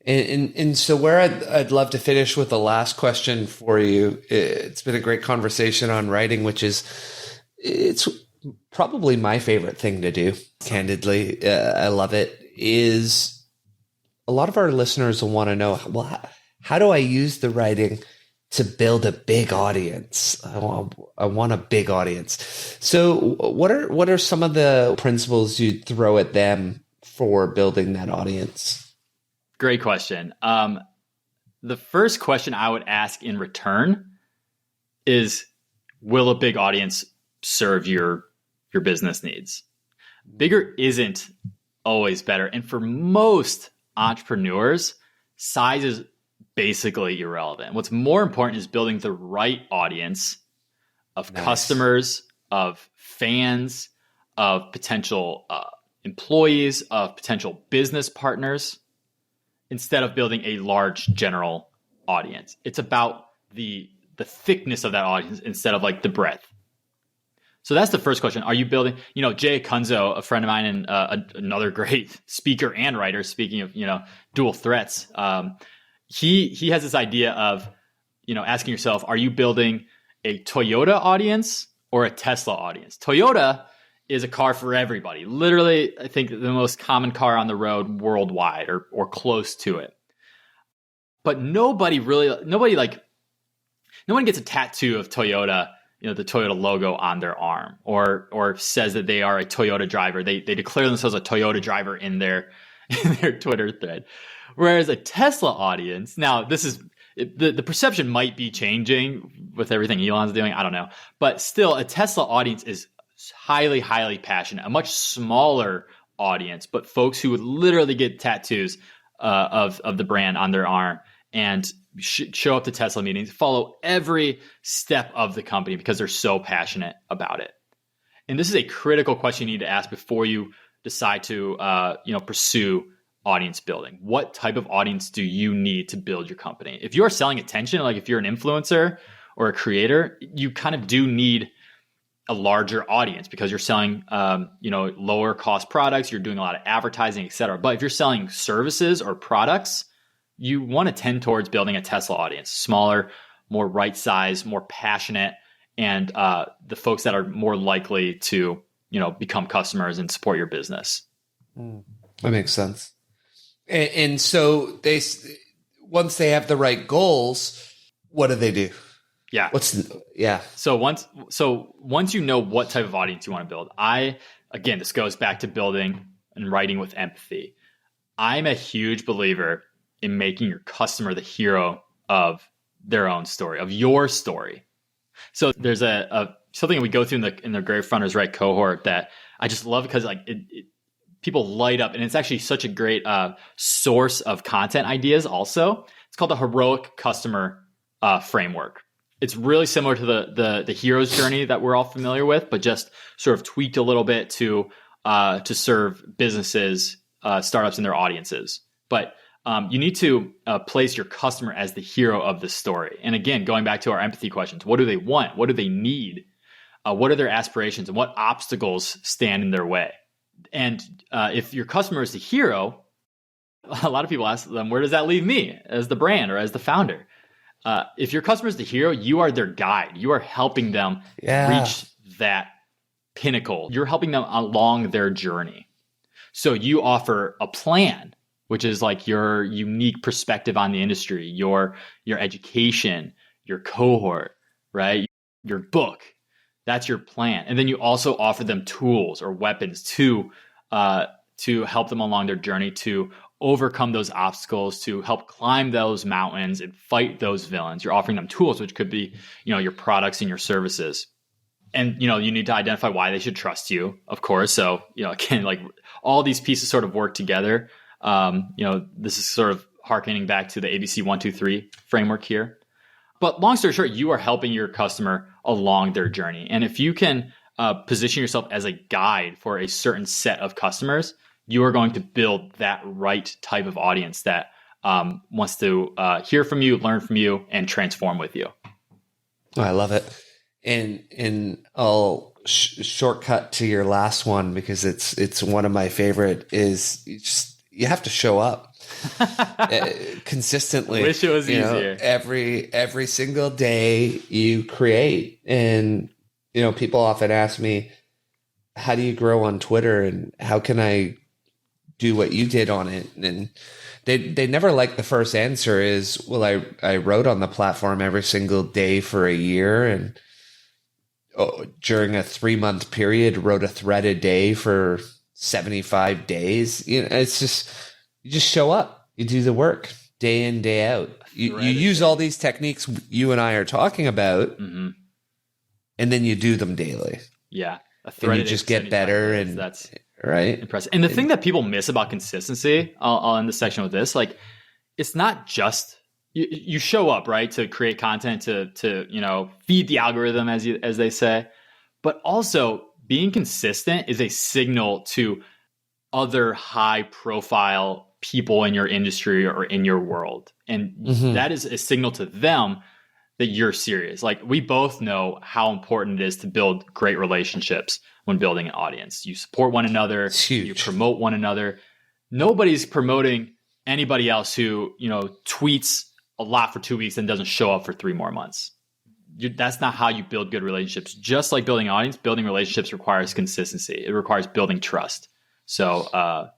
And so where I'd love to finish with the last question for you, it's been a great conversation on writing, which is, it's probably my favorite thing to do, candidly. I love it, is a lot of our listeners will want to know, well, how do I use the writing to build a big audience? I want a big audience. So what are some of the principles you throw at them for building that audience? Great question. The first question I would ask in return is, will a big audience serve your business needs? Bigger isn't always better. And for most entrepreneurs, size is basically irrelevant. What's more important is building the right audience of customers, of fans, of potential employees, of potential business partners, instead of building a large general audience. It's about the thickness of that audience instead of the breadth. So that's the first question. Are you building, Jay Kunzo, a friend of mine and another great speaker and writer, speaking of, dual threats, he has this idea of, asking yourself, are you building a Toyota audience or a Tesla audience? Toyota is a car for everybody. Literally, I think the most common car on the road worldwide or close to it. But no one gets a tattoo of Toyota, the Toyota logo on their arm or says that they are a Toyota driver. They declare themselves a Toyota driver in their Twitter thread. Whereas a Tesla audience, now this is the perception might be changing with everything Elon's doing. I don't know. But still, a Tesla audience is highly, highly passionate, a much smaller audience, but folks who would literally get tattoos of the brand on their arm and show up to Tesla meetings, follow every step of the company because they're so passionate about it. And this is a critical question you need to ask before you decide to pursue audience building. What type of audience do you need to build your company? If you're selling attention, if you're an influencer or a creator, you kind of do need a larger audience because you're selling, lower cost products, you're doing a lot of advertising, et cetera. But if you're selling services or products, you want to tend towards building a Tesla audience, smaller, more right size, more passionate, and the folks that are more likely to, become customers and support your business. That makes sense. And so once they have the right goals, what do? Yeah. So once you know what type of audience you want to build, again, this goes back to building and writing with empathy. I'm a huge believer in making your customer the hero of their own story, of your story. So there's something we go through in the Great Funders Right cohort that I just love because people light up, and it's actually such a great source of content ideas also. It's called the heroic customer framework. It's really similar to the hero's journey that we're all familiar with, but just sort of tweaked a little bit to serve businesses, startups, and their audiences. But you need to place your customer as the hero of the story. And again, going back to our empathy questions, what do they want? What do they need? What are their aspirations? And what obstacles stand in their way? And if your customer is the hero, a lot of people ask them, where does that leave me as the brand or as the founder? If your customer is the hero, you are their guide. You are helping them reach that pinnacle. You're helping them along their journey. So you offer a plan, which is like your unique perspective on the industry, your education, your cohort, right? Your book. That's your plan. And then you also offer them tools or weapons to help them along their journey, to overcome those obstacles, to help climb those mountains and fight those villains. You're offering them tools, which could be, your products and your services. And, you need to identify why they should trust you, of course. So, again, like all these pieces sort of work together. This is sort of hearkening back to the ABC 1-2-3 framework here. But long story short, you are helping your customer along their journey. And if you can position yourself as a guide for a certain set of customers, you are going to build that right type of audience that wants to hear from you, learn from you, and transform with you. Oh, I love it. And I'll shortcut to your last one because it's one of my favorite. Is you have to show up consistently. Wish it was easier. Every single day you create, and people often ask me, how do you grow on Twitter, and how can I do what you did on it? And they never like the first answer is, well, I wrote on the platform every single day for a year, and during a 3-month period wrote a thread a day for 75 days. It's just, you just show up, you do the work day in, day out. You use all these techniques you and I are talking about, and then you do them daily. Yeah. And you just get better, and that's right. Impressive. And the thing that people miss about consistency, I'll end the section with this, like, it's not just you show up, right, to create content, to feed the algorithm, as they say, but also being consistent is a signal to other high profile people in your industry or in your world. And that is a signal to them that you're serious. Like, we both know how important it is to build great relationships when building an audience. You support one another, you promote one another. Nobody's promoting anybody else who, tweets a lot for 2 weeks and doesn't show up for 3 more months. That's not how you build good relationships. Just like building an audience, building relationships requires consistency. It requires building trust. So,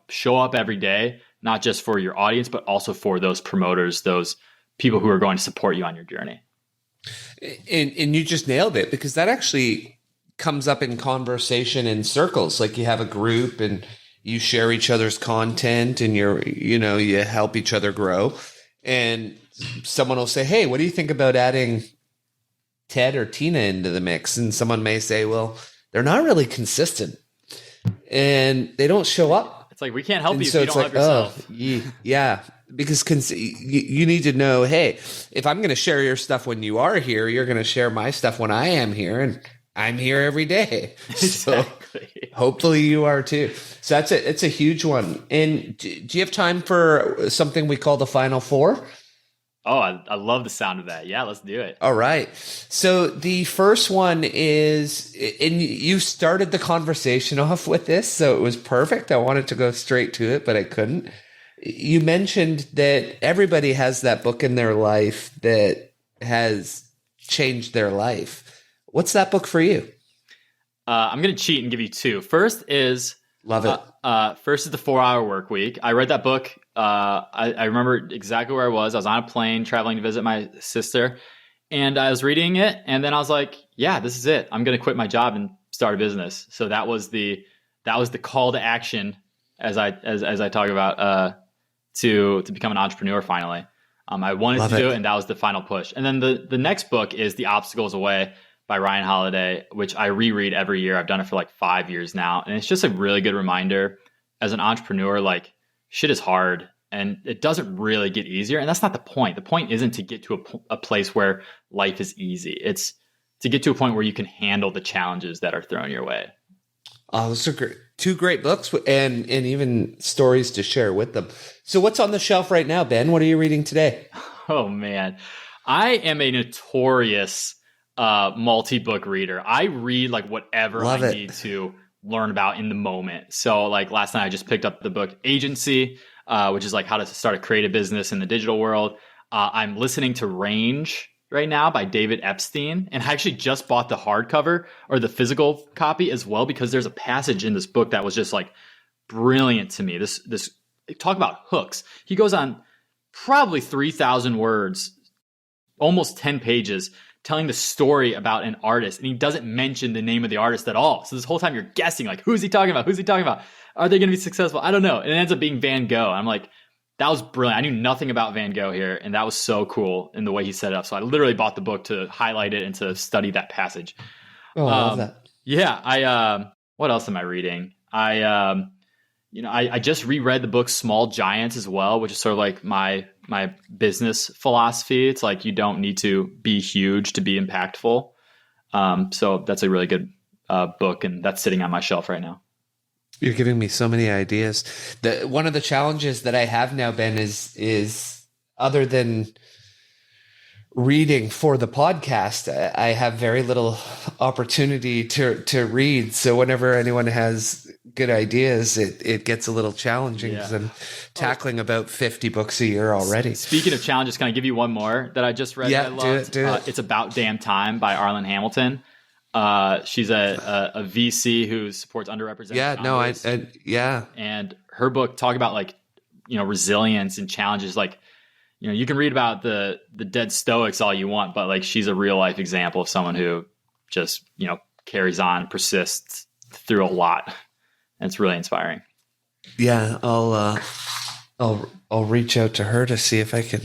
show up every day, not just for your audience, but also for those promoters, those people who are going to support you on your journey. And you just nailed it, because that actually comes up in conversation in circles. Like, you have a group and you share each other's content, and you help each other grow. And someone will say, hey, what do you think about adding Ted or Tina into the mix? And someone may say, well, they're not really consistent and they don't show up. It's like, we can't help you if you don't help yourself. Yeah. Because you need to know, hey, if I'm going to share your stuff when you are here, you're going to share my stuff when I am here, and I'm here every day. Exactly. So hopefully you are too. So that's it. It's a huge one. And do you have time for something we call the Final Four? Oh, I love the sound of that. Yeah, let's do it. All right. So the first one is, and you started the conversation off with this, so it was perfect. I wanted to go straight to it, but I couldn't. You mentioned that everybody has that book in their life that has changed their life. What's that book for you? I'm going to cheat and give you 2. First is Love it. First is the 4-Hour Work Week. I read that book. I remember exactly where I was. I was on a plane traveling to visit my sister, and I was reading it, and then I was like, yeah, this is it. I'm going to quit my job and start a business. So that was the call to action, as I talk about, to become an entrepreneur finally. I wanted to do it, and that was the final push. And then the next book is The Obstacles Away by Ryan Holiday, which I reread every year. I've done it for like 5 years now. And it's just a really good reminder as an entrepreneur, like shit is hard and it doesn't really get easier. And that's not the point. The point isn't to get to a place where life is easy. It's to get to a point where you can handle the challenges that are thrown your way. Oh, those are great. Two great books and even stories to share with them. So what's on the shelf right now, Ben? What are you reading today? Oh, man. I am a notorious multi-book reader. I read like whatever I need to learn about in the moment. So like last night, I just picked up the book Agency, which is like how to start a creative business in the digital world. I'm listening to Range right now by David Epstein. And I actually just bought the hardcover or the physical copy as well, because there's a passage in this book that was just like brilliant to me. This talk about hooks. He goes on probably 3,000 words, almost 10 pages, telling the story about an artist. And he doesn't mention the name of the artist at all. So this whole time you're guessing, like, who's he talking about? Who's he talking about? Are they going to be successful? I don't know. And it ends up being Van Gogh. I'm like, that was brilliant. I knew nothing about Van Gogh here. And that was so cool in the way he set it up. So I literally bought the book to highlight it and to study that passage. Oh, I love that. Yeah. What else am I reading? I just reread the book Small Giants as well, which is sort of like my business philosophy. It's like, you don't need to be huge to be impactful. So that's a really good book, and that's sitting on my shelf right now. You're giving me so many ideas. One of the challenges that I have now, Ben, is other than reading for the podcast, I have very little opportunity to read. So whenever anyone has good ideas, it gets a little challenging because I'm tackling about 50 books a year already. Speaking of challenges, can I give you one more that I just read? Yeah, that I loved? do it. It's About Damn Time by Arlen Hamilton. She's a VC who supports underrepresented founders. And her book talk about like, resilience and challenges. Like, you can read about the dead Stoics all you want, but like she's a real life example of someone who just, carries on, persists through a lot. And it's really inspiring. Yeah, I'll reach out to her to see if I can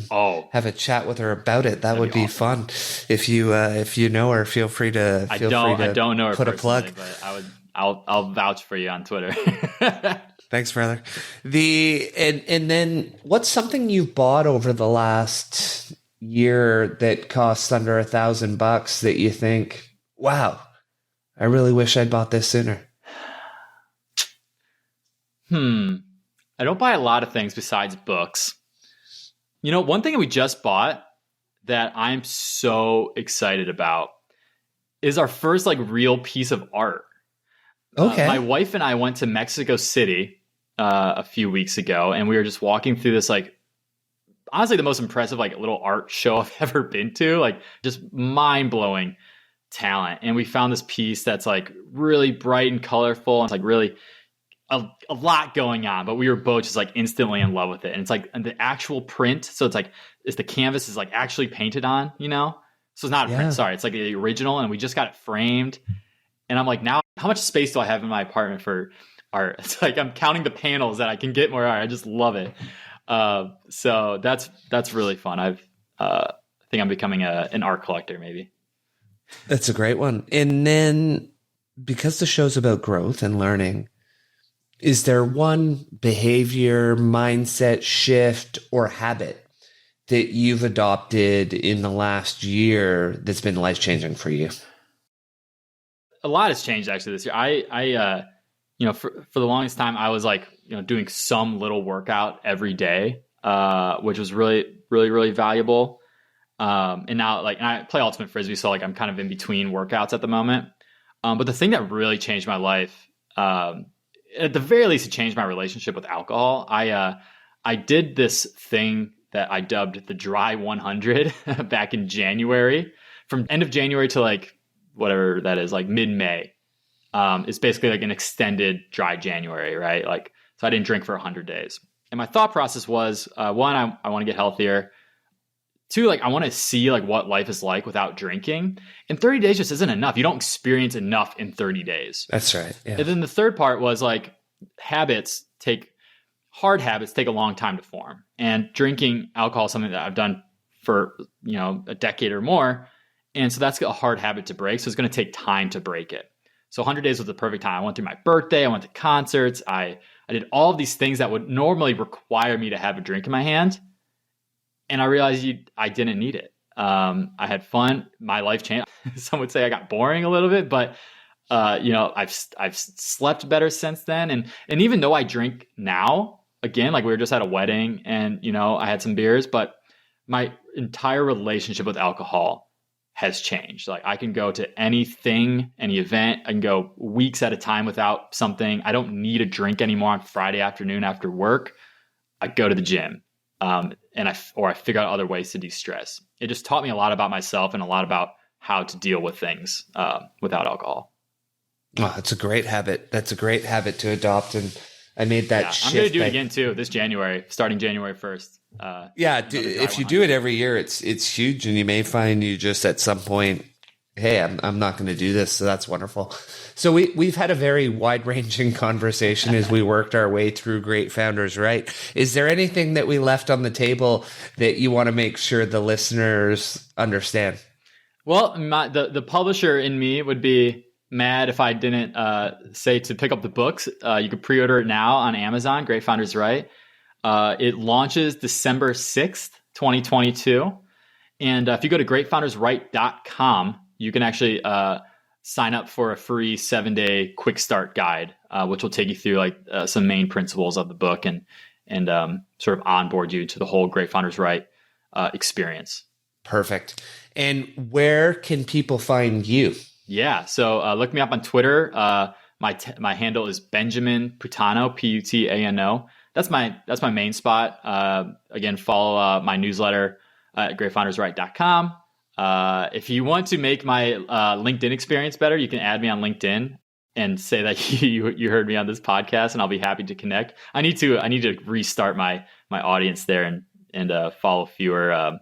have a chat with her about it. That would be awesome. Fun. If you know her, feel free to. I don't know her put a plug. But I'll vouch for you on Twitter. Thanks, brother. And then what's something you bought over the last year that costs under $1,000 that you think, wow, I really wish I'd bought this sooner? I don't buy a lot of things besides books. One thing that we just bought that I'm so excited about is our first like real piece of art. Okay. My wife and I went to Mexico City a few weeks ago, and we were just walking through this like honestly the most impressive like little art show I've ever been to, like just mind-blowing talent. And we found this piece that's like really bright and colorful, and it's like really a lot going on, but we were both just like instantly in love with it. And it's like the actual print. So it's the canvas is like actually painted on, so it's not a print. Sorry. It's like the original, and we just got it framed. And I'm like, now how much space do I have in my apartment for art? It's like, I'm counting the panels that I can get more art. I just love it. So that's really fun. I think I'm becoming an art collector maybe. That's a great one. And then because the show's about growth and learning, is there one behavior, mindset shift, or habit that you've adopted in the last year that's been life-changing for you? A lot has changed actually this year. I for the longest time I was like, doing some little workout every day, which was really, really, really valuable. And now and I play ultimate frisbee, so like I'm kind of in between workouts at the moment. But the thing that really changed my life, at the very least, it changed my relationship with alcohol. I did this thing that I dubbed the Dry 100 back in January, from end of January to like whatever that is, like mid-May. It's basically like an extended dry January, right? Like, so I didn't drink for 100 days. And my thought process was, one, I want to get healthier. Two, like I want to see like what life is like without drinking. And 30 days just isn't enough. You don't experience enough in 30 days. That's right. Yeah. And then the third part was like hard habits take a long time to form. And drinking alcohol is something that I've done for, a decade or more. And so that's a hard habit to break. So it's going to take time to break it. So 100 days was the perfect time. I went through my birthday. I went to concerts. I I did all of these things that would normally require me to have a drink in my hand. And I realized I didn't need it. I had fun. My life changed. Some would say I got boring a little bit, but I've slept better since then. And even though I drink now, again, like we were just at a wedding and, I had some beers, but my entire relationship with alcohol has changed. Like I can go to anything, any event. I can go weeks at a time without something. I don't need a drink anymore on Friday afternoon after work. I go to the gym. I figure out other ways to de-stress. It just taught me a lot about myself and a lot about how to deal with things without alcohol. Oh, that's a great habit. That's a great habit to adopt. And I made that shift. I'm going to do it again too this January, starting January 1st. If you do it every year, it's huge, and you may find you just at some point, hey, I'm not going to do this. So that's wonderful. So we've had a very wide-ranging conversation as we worked our way through Great Founders Right. Is there anything that we left on the table that you want to make sure the listeners understand? Well, the publisher in me would be mad if I didn't say to pick up the books. You could pre-order it now on Amazon, Great Founders Right. It launches December 6th, 2022. And if you go to greatfoundersright.com, you can actually sign up for a free 7-day quick start guide, which will take you through some main principles of the book and sort of onboard you to the whole Great Founders Right experience. Perfect. And where can people find you? Yeah. So look me up on Twitter. My handle is Benjamin Putano, Putano. That's my main spot. Again, follow my newsletter at greatfoundersright.com. If you want to make my LinkedIn experience better, you can add me on LinkedIn and say that you heard me on this podcast, and I'll be happy to connect. I need to restart my audience there and follow fewer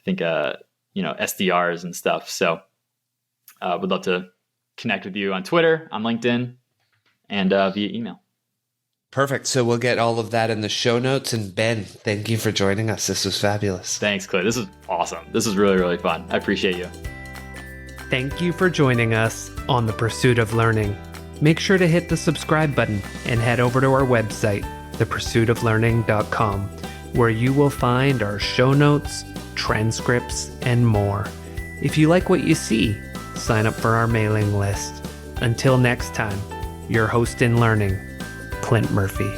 SDRs and stuff. So would love to connect with you on Twitter, on LinkedIn, and via email. Perfect. So we'll get all of that in the show notes. And Ben, thank you for joining us. This was fabulous. Thanks, Clint. This is awesome. This is really, really fun. I appreciate you. Thank you for joining us on The Pursuit of Learning. Make sure to hit the subscribe button and head over to our website, thepursuitoflearning.com, where you will find our show notes, transcripts, and more. If you like what you see, sign up for our mailing list. Until next time, your host in learning, Clint Murphy.